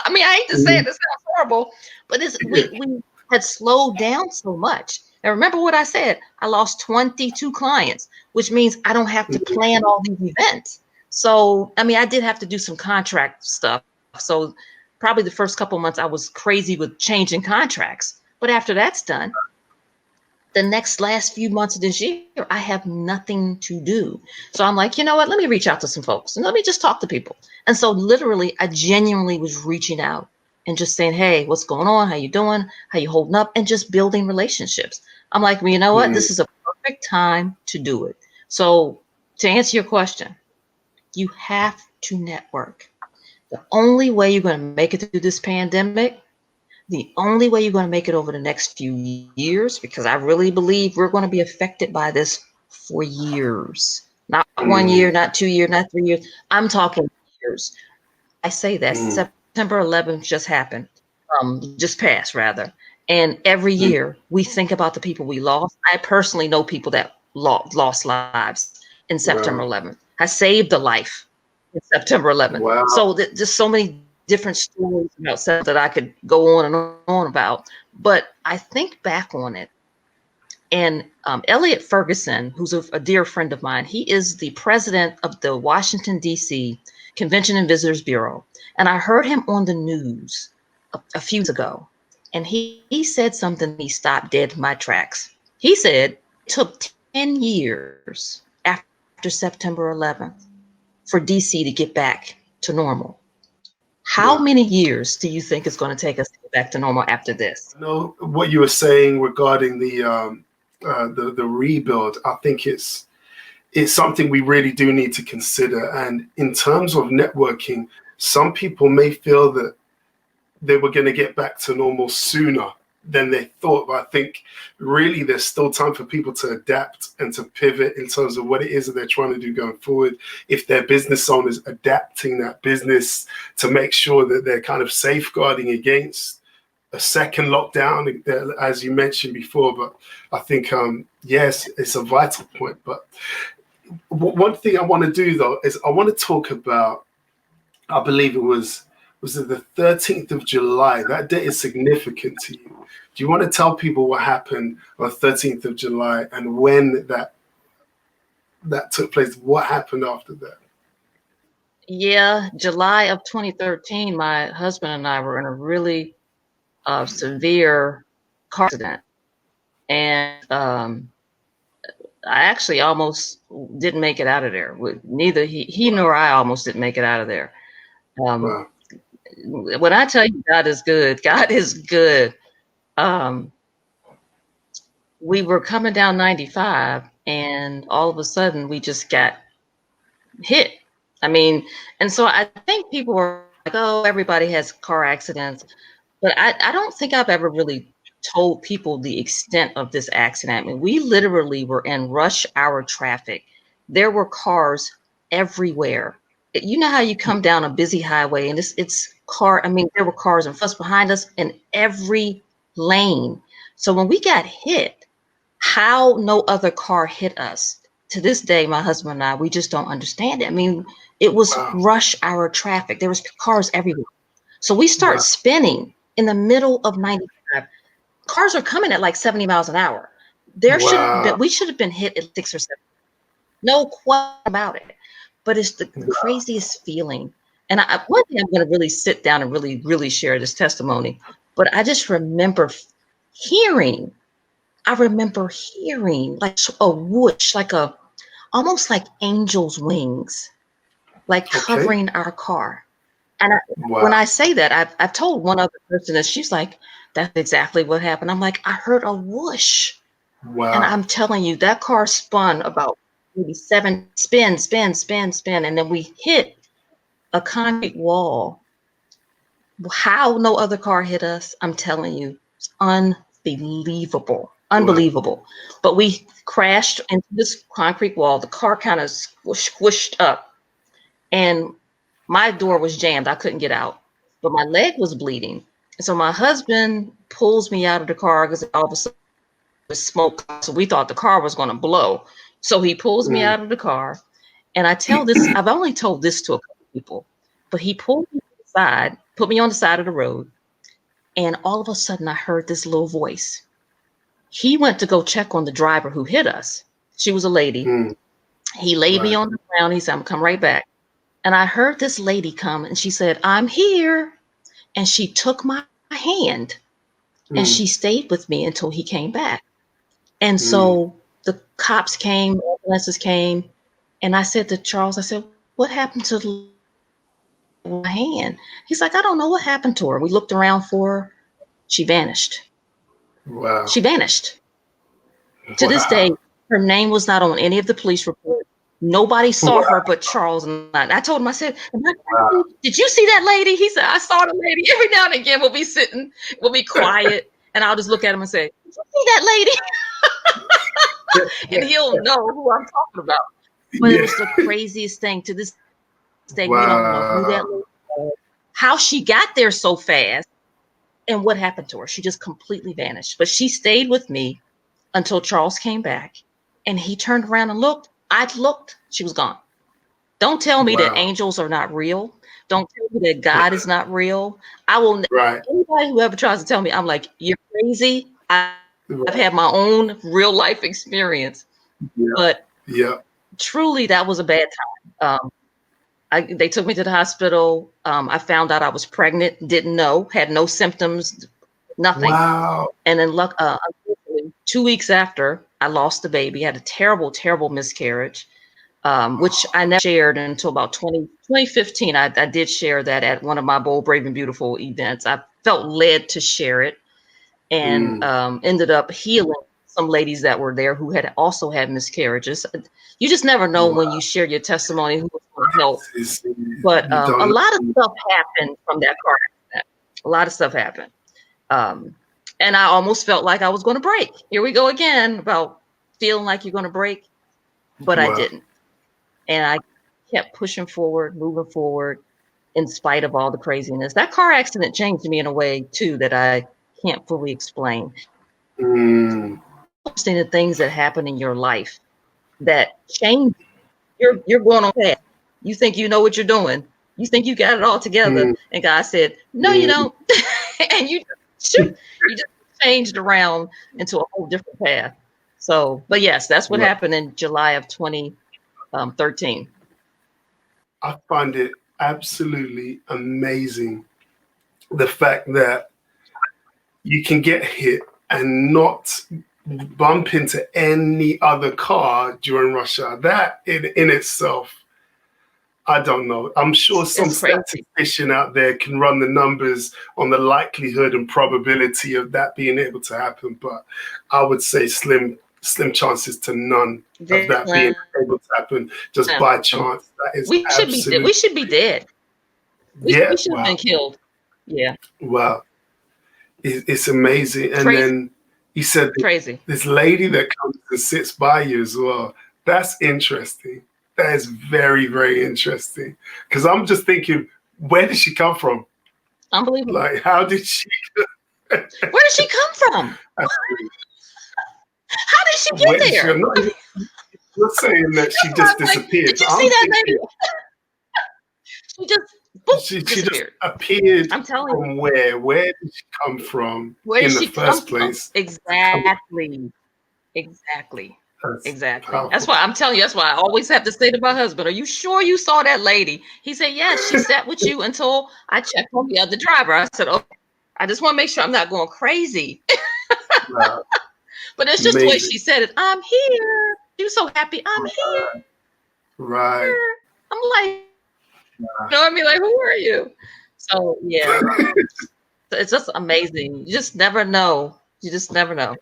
B: I mean, I hate to say it,
A: mm.
B: it sounds horrible, but
A: Yeah.
B: we had slowed down so much. And remember what I said, I lost 22 clients, which means I don't have to
A: Mm,
B: plan all these events. So, I mean, I did have to do some contract stuff. So, probably the first couple months I was crazy with changing contracts. But after that's done, the next last few months of this year, I have nothing to do. So I'm like, you know what? Let me reach out to some folks and let me just talk to people. And so literally, I genuinely was reaching out and just saying, hey, what's going on? How you doing? How you holding up? And just building relationships. I'm like, well, you know what?
A: mm,
B: This is a perfect time to do it. So to answer your question, you have to network. The only way you're going to make it through this pandemic, the only way you're going to make it over the next few years, because I really believe we're going to be affected by this for years, not 1 year,
A: mm,
B: not 2 years, not 3 years. I'm talking years. I say that
A: mm,
B: September 11th just happened, just passed rather. And every
A: mm.
B: year we think about the people we lost. I personally know people that lost lives in September
A: Wow.
B: 11th. I saved a life in September 11th.
A: Wow.
B: So there's so many different stories about stuff that I could go on and on about. But I think back on it, and Elliot Ferguson, who's a dear friend of mine, he is the president of the Washington, D.C. Convention and Visitors Bureau. And I heard him on the news a few years ago. And he said something, he stopped dead in my tracks. He said it took 10 years after September 11th for DC to get back to normal. How
A: Wow.
B: many years do you think it's going to take us to get back to normal after this?
A: I know what you were saying regarding the rebuild. I think it's something we really do need to consider. And in terms of networking, some people may feel that they were going to get back to normal sooner than they thought. But I think really there's still time for people to adapt and to pivot in terms of what it is that they're trying to do going forward. If their business owners adapting that business to make sure that they're kind of safeguarding against a second lockdown, as you mentioned before. But I think, yes, it's a vital point. But one thing I want to do, though, is I want to talk about, I believe was it the 13th of July? That date is significant to you. Do you want to tell people what happened on the 13th of July and when that took place? What happened after that?
B: Yeah, July of 2013, my husband and I were in a really severe car accident. And I actually almost didn't make it out of there. Neither he nor I almost didn't make it out of there.
A: Wow.
B: When I tell you God is good, God is good. We were coming down 95, and all of a sudden we just got hit. I mean, and so I think people were like, oh, everybody has car accidents. But I don't think I've ever really told people the extent of this accident. I mean, we literally were in rush hour traffic. There were cars everywhere. You know how you come down a busy highway and it's car. I mean, there were cars in front behind us in every lane. So when we got hit, how no other car hit us, to this day, my husband and I, we just don't understand it. I mean, it was rush hour traffic. There was cars everywhere. So we start spinning in the middle of 95. Cars are coming at like 70 miles an hour. We should have been hit at 6 or 7. No question about it. But it's the craziest feeling. And one day I'm going to really sit down and really, really share this testimony. But I just remember hearing like a whoosh, almost like angel's wings, like covering our car. And when I say that, I've told one other person, and she's like, that's exactly what happened. I'm like, I heard a whoosh.
A: Wow.
B: And I'm telling you, that car spun about maybe 7 spin. And then we hit a concrete wall. How no other car hit us, I'm telling you, it's unbelievable. Unbelievable. But we crashed into this concrete wall. The car kind of squished up, and my door was jammed. I couldn't get out, but my leg was bleeding. And so my husband pulls me out of the car because all of a sudden there was smoke. So we thought the car was going to blow. So he pulls me out of the car. And I've only told this to a couple people, but he pulled me aside, put me on the side of the road. And all of a sudden I heard this little voice. He went to go check on the driver who hit us. She was a lady. He laid me on the ground. He said, I'm come right back. And I heard this lady come and she said, I'm here. And she took my hand and she stayed with me until he came back. And so the cops came, ambulances came. And I said to Charles, I said, what happened to my hand? He's like, I don't know what happened to her. We looked around for her. She vanished.
A: Wow.
B: She vanished. To this day, her name was not on any of the police reports. Nobody saw her but Charles and I. I told him, I said, did you see that lady? He said, I saw the lady. Every now and again, we'll be quiet, and I'll just look at him and say, did you see that lady? And he'll know who I'm talking about. But it was the craziest thing. To this day, we don't know who that lady was, how she got there so fast, and what happened to her. She just completely vanished. But she stayed with me until Charles came back, and he turned around and looked. I looked, she was gone. Don't tell me that angels are not real. Don't tell me that God is not real. I will. Anybody who ever tries to tell me, I'm like, you're crazy. I've had my own real life experience, but truly, that was a bad time. They took me to the hospital. I found out I was pregnant. Didn't know. Had no symptoms. Nothing.
A: Wow.
B: And then 2 weeks after, I lost the baby. Had a terrible, terrible miscarriage, which I never shared until about 2015. I did share that at one of my Bold, Brave, and Beautiful events. I felt led to share it, and ended up healing some ladies that were there who had also had miscarriages. You just never know when you share your testimony who's going to help. But a lot of stuff happened from that car accident. A lot of stuff happened. And I almost felt like I was going to break. Here we go again about feeling like you're going to break, but I didn't. And I kept pushing forward, moving forward, in spite of all the craziness. That car accident changed me in a way too that I can't fully explain. The things that happen in your life that change. You're going on path. You think you know what you're doing. You think you got it all together. And God said, no, you don't. And you just changed around into a whole different path. So, but yes, that's what happened in July of 2013.
A: I find it absolutely amazing, the fact that you can get hit and not bump into any other car during rush hour. That in itself, I don't know. I'm sure some
B: It's crazy.
A: statistician out there can run the numbers on the likelihood and probability of that being able to happen, but I would say slim chances to none of that being able to happen just by chance. That is absolutely.
B: We should be dead.
A: Yeah,
B: We should have
A: wow,
B: been killed. Yeah,
A: wow, it's amazing. And
B: crazy,
A: then you said
B: crazy.
A: this lady that comes and sits by you as well. That's interesting. That is very, very interesting. Because I'm just thinking, where did she come from?
B: Unbelievable.
A: Like, how did she?
B: Where did she come from? How did she get there?
A: You're saying that she just disappeared.
B: Did you see that lady? She
A: just appeared.
B: I'm telling you.
A: From where? Where did she come from in the first place?
B: Exactly. Exactly. Exactly.
A: Powerful.
B: That's why I'm telling you. That's why I always have to say to my husband, "Are you sure you saw that lady?" He said, "Yes, she sat with you until I checked on the other driver." I said, "Oh, I just want to make sure I'm not going crazy."
A: Wow.
B: But it's just amazing. The way she said it. I'm here. She was so happy. I'm here.
A: Right.
B: I'm like, you know what I mean? Like, who are you? So yeah, it's just amazing. You just never know. You just never know.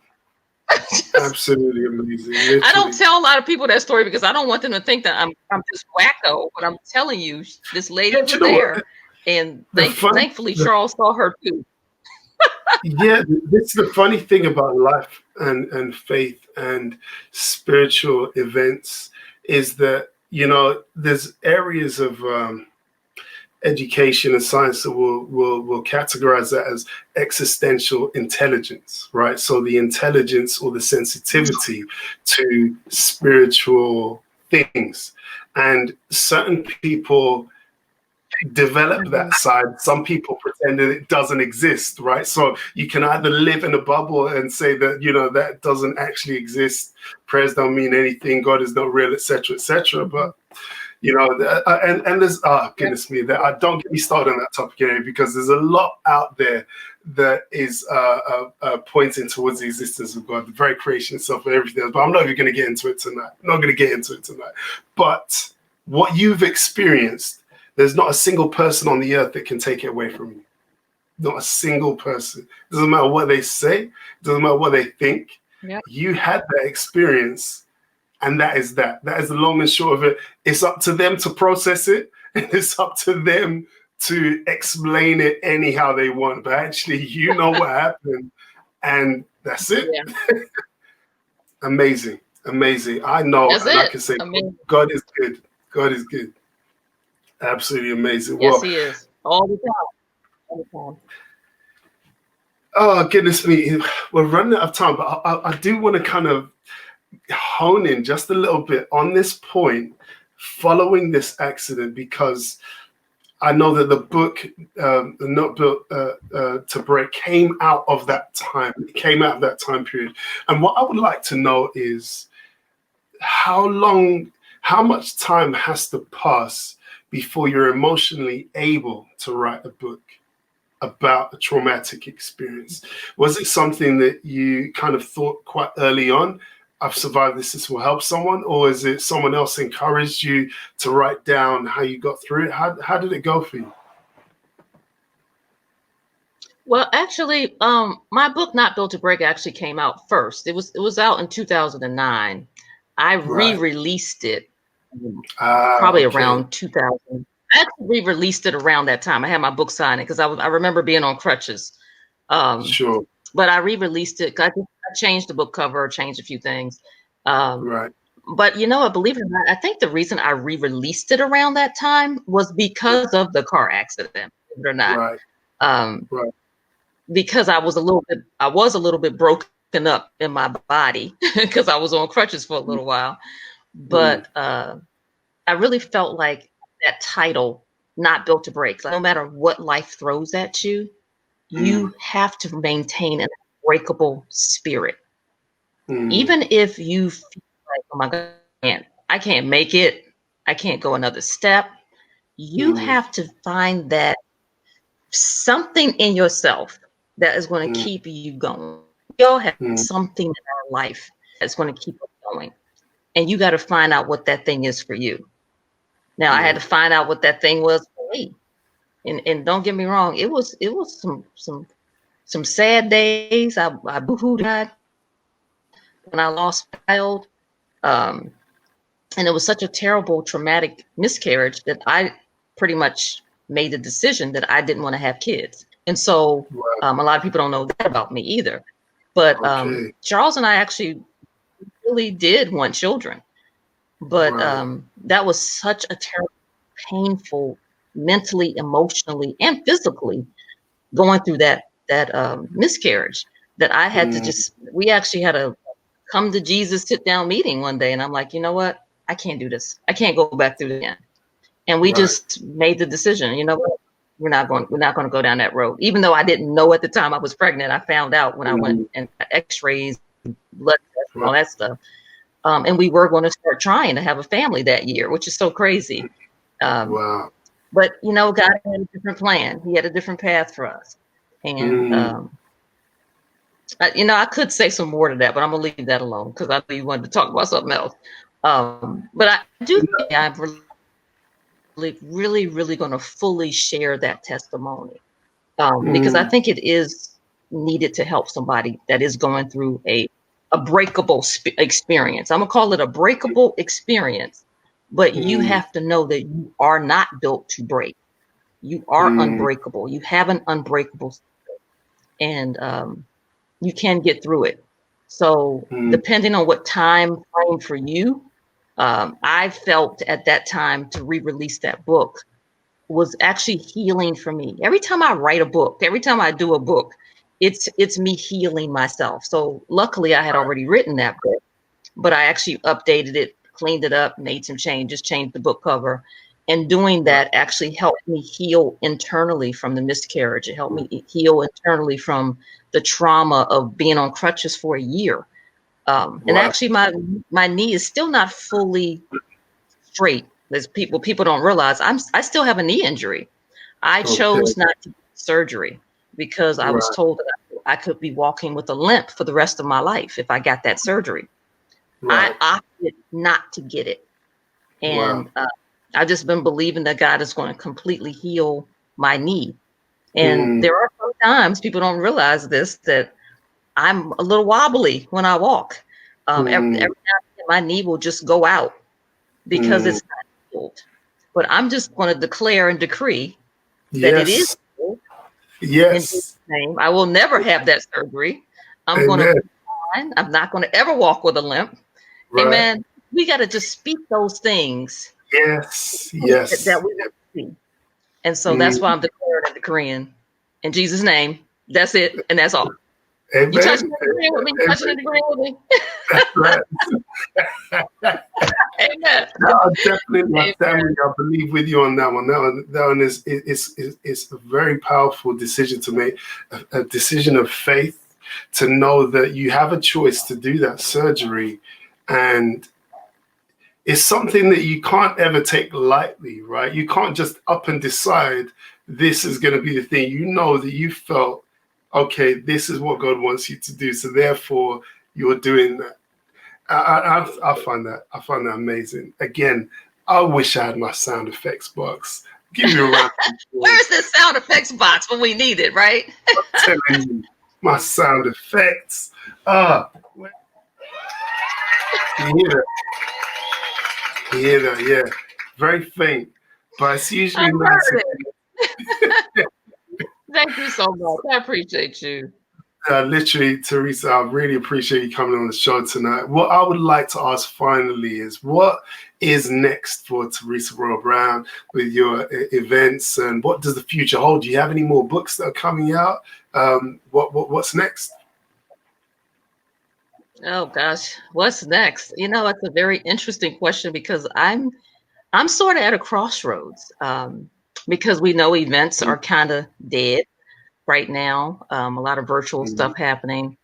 A: Absolutely amazing. Literally.
B: I don't tell a lot of people that story because I don't want them to think that I'm just wacko. But I'm telling you, this lady was there, and thankfully Charles saw her too.
A: Yeah, this is the funny thing about life and faith and spiritual events is that, you know, there's areas of education and science that will categorize that as existential intelligence, right? So the intelligence or the sensitivity to spiritual things. And certain people develop that side. Some people pretend that it doesn't exist, right? So you can either live in a bubble and say that, you know, that doesn't actually exist. Prayers don't mean anything. God is not real, etc., etc. But you know, and there's goodness me, that I don't get me started on that topic area because there's a lot out there that is pointing towards the existence of God, the very creation itself, and everything else. But I'm not even going to get into it tonight. But what you've experienced, there's not a single person on the earth that can take it away from you. Not a single person. Doesn't matter what they say. Doesn't matter what they think.
B: Yep.
A: You had that experience. And that is the long and short of it. It's up to them to process it, and it's up to them to explain it anyhow they want. But actually, you know what happened, and that's it. Yeah. Amazing. I know, and I can say, God is good. God is good. Absolutely amazing.
B: Yes, He is. All the time.
A: Oh, goodness me. We're running out of time, but I do want to kind of hone in just a little bit on this point following this accident, because I know that the book Not Built to Break came out of that time. It came out of that time period. And what I would like to know is how much time has to pass before you're emotionally able to write a book about a traumatic experience? Was it something that you kind of thought quite early on, I've survived this will help someone, or is it someone else encouraged you to write down how you got through it? How did it go for you?
B: Well, actually, my book Not Built to Break actually came out first. It was out in 2009. I re-released it probably around 2000. I actually re-released it around that time. I had my book signing because I remember being on crutches.
A: Sure.
B: But I re-released it. I changed the book cover, changed a few things. But you know what, believe it or not, I think the reason I re-released it around that time was because of the car accident, believe it or not. Because I was a little bit broken up in my body because I was on crutches for a little while. But I really felt like that title, Not Built to Break, like, no matter what life throws at you, you have to maintain an unbreakable spirit. Even if you feel like, oh my God, I can't make it, I can't go another step, you have to find that something in yourself that is going to keep you going. We all have something in our life that's going to keep us going. And you got to find out what that thing is for you. Now, I had to find out what that thing was for me. And don't get me wrong, it was some sad days. I boohooed when I lost my child. And it was such a terrible, traumatic miscarriage that I pretty much made the decision that I didn't want to have kids. And so a lot of people don't know that about me either. But Charles and I actually really did want children. But that was such a terrible, painful, mentally, emotionally, and physically going through that miscarriage that I had to we actually had a come to Jesus sit down meeting one day. And I'm like, you know what? I can't do this. I can't go back through it again. And we just made the decision, you know what? We're not going to go down that road. Even though I didn't know at the time I was pregnant, I found out when I went and got x-rays, blood tests, and all that stuff. And we were going to start trying to have a family that year, which is so crazy. But, you know, God had a different plan. He had a different path for us. And, you know, I could say some more to that, but I'm going to leave that alone because I know you wanted to talk about something else. But I do think I'm really going to fully share that testimony because I think it is needed to help somebody that is going through a breakable experience. I'm going to call it a breakable experience, but you have to know that you are not built to break. You are unbreakable. You have an unbreakable spirit, and you can get through it. So depending on what time frame for you, I felt at that time to re-release that book was actually healing for me. Every time I write a book, every time I do a book, it's me healing myself. So luckily I had already written that book, but I actually updated it, cleaned it up, made some changes, changed the book cover. And doing that actually helped me heal internally from the miscarriage. It helped me heal internally from the trauma of being on crutches for a year. And actually my knee is still not fully straight. There's people don't realize I still have a knee injury. I chose not to do surgery because I was told that I could be walking with a limp for the rest of my life if I got that surgery. I opted not to get it. And I've just been believing that God is going to completely heal my knee. And there are some times people don't realize this, that I'm a little wobbly when I walk. Every now and then my knee will just go out because it's not healed. But I'm just going to declare and decree that it is healed.
A: Yes.
B: In Jesus' name. I will never have that surgery. I'm going to be fine. I'm not going to ever walk with a limp. Amen. We got to just speak those things.
A: Yes.
B: That we don't see. And so that's why I'm declaring and decreeing in Jesus' name. That's it. And that's all.
A: Amen.
B: You touching and agreeing with me? You touching and agreeing with me?
A: That's right.
B: Amen.
A: No, definitely, family, I believe with you on that one. That one is a very powerful decision to make, a decision of faith, to know that you have a choice to do that surgery, and it's something that you can't ever take lightly, right? You can't just up and decide this is going to be the thing. You know that you felt, okay, this is what God wants you to do, so therefore you're doing that. I find that amazing. Again, I wish I had my sound effects box. Give me a round.
B: Where's the sound effects box when we need it, right?
A: I'm telling you, my sound effects. You hear that? Yeah. Very faint, but it's usually nice.
B: Thank you so much. I appreciate you.
A: Literally, Theresa, I really appreciate you coming on the show tonight. What I would like to ask finally is, what is next for Theresa Royal Brown with your events, and what does the future hold? Do you have any more books that are coming out? What's next?
B: Oh gosh, what's next? You know, it's a very interesting question because I'm sort of at a crossroads because we know events are kind of dead right now. A lot of virtual stuff happening.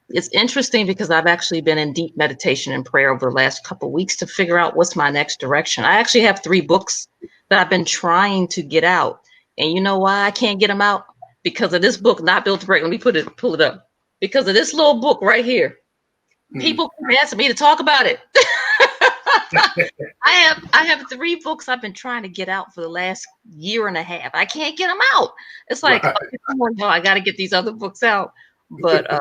B: It's interesting because I've actually been in deep meditation and prayer over the last couple of weeks to figure out what's my next direction. I actually have 3 books that I've been trying to get out. And you know why I can't get them out? because of this book, Not Built to Break. Let me pull it up. Because of this little book right here, people keep asking me to talk about it. I have 3 books I've been trying to get out for the last year and a half. I can't get them out. It's like,
A: Right.
B: okay, come on, no, I got to get these other books out. But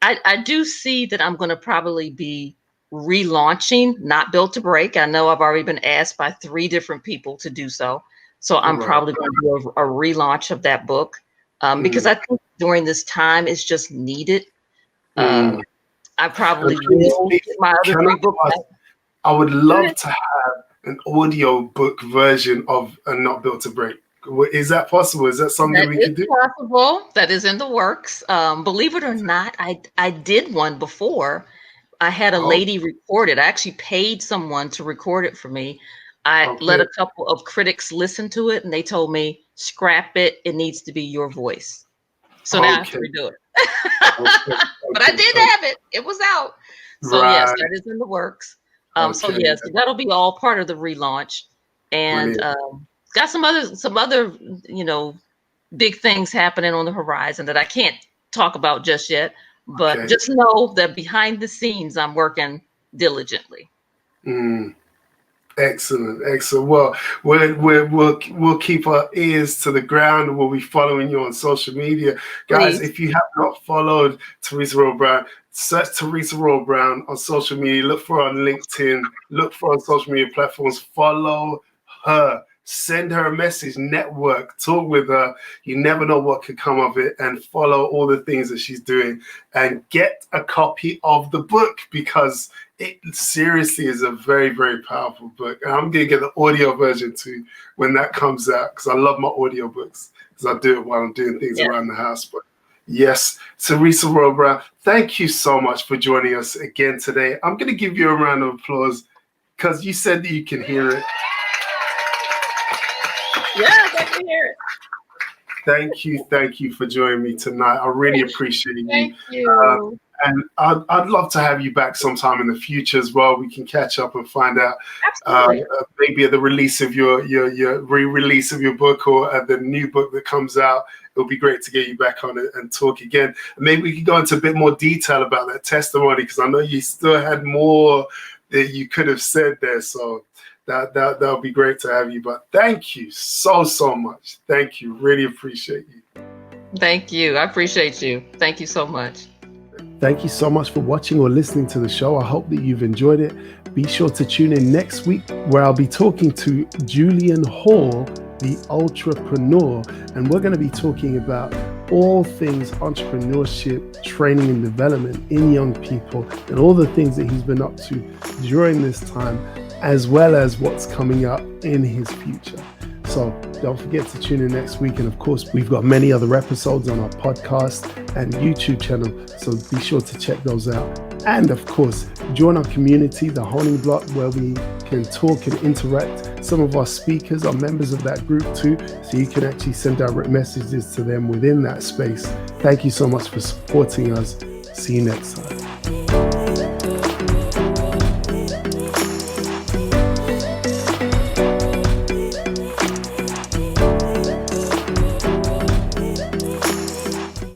B: I do see that I'm going to probably be relaunching Not Built to Break. I know I've already been asked by 3 different people to do so. So I'm probably going to do a relaunch of that book because I think during this time it's just needed. I probably will get my other 3 books back.
A: I would love to have an audio book version of Not Built to Break. Is that possible? Is that something we could do?
B: Possible. That is in the works. Believe it or not, I did one before. I had a lady record it. I actually paid someone to record it for me. I let a couple of critics listen to it, and they told me, scrap it. It needs to be your voice. So now I have to redo it. But I did have it. It was out. So yes, that is in the works. So yes, that'll be all part of the relaunch, and got some other big things happening on the horizon that I can't talk about just yet. But just know that behind the scenes, I'm working diligently.
A: Excellent. Well, we'll keep our ears to the ground, and we'll be following you on social media, guys. If you have not followed Theresa Royal Brown, search Theresa Royal Brown on social media. Look for her on LinkedIn. Look for her on social media platforms. Follow her. Send her a message. Network. Talk with her. You never know what could come of it. And follow all the things that she's doing. And get a copy of the book, because it seriously is a very, very powerful book. And I'm going to get the audio version too when that comes out, because I love my audio books, because I do it while I'm doing things around the house. But yes, Theresa Royal Brown, thank you so much for joining us again today. I'm going to give you a round of applause because you said that you can hear it.
B: Yeah, I can hear it.
A: Thank you for joining me tonight. I really appreciate you.
B: Thank you.
A: And I'd love to have you back sometime in the future as well. We can catch up and find out maybe at the release of your re-release of your book, or at the new book that comes out. It'll be great to get you back on it and talk again. And maybe we can go into a bit more detail about that testimony, because I know you still had more that you could have said there. So that'll be great to have you. But thank you so much. Thank you. Really appreciate you.
B: Thank you. I appreciate you. Thank you so much.
A: Thank you so much for watching or listening to the show. I hope that you've enjoyed it. Be sure to tune in next week, where I'll be talking to Julian Hall, the entrepreneur, and we're going to be talking about all things entrepreneurship, training and development in young people, and all the things that he's been up to during this time, as well as what's coming up in his future. So don't forget to tune in next week. And of course, we've got many other episodes on our podcast and YouTube channel. So be sure to check those out. And of course, join our community, the Honing Block, where we can talk and interact. Some of our speakers are members of that group too. So you can actually send direct messages to them within that space. Thank you so much for supporting us. See you next time.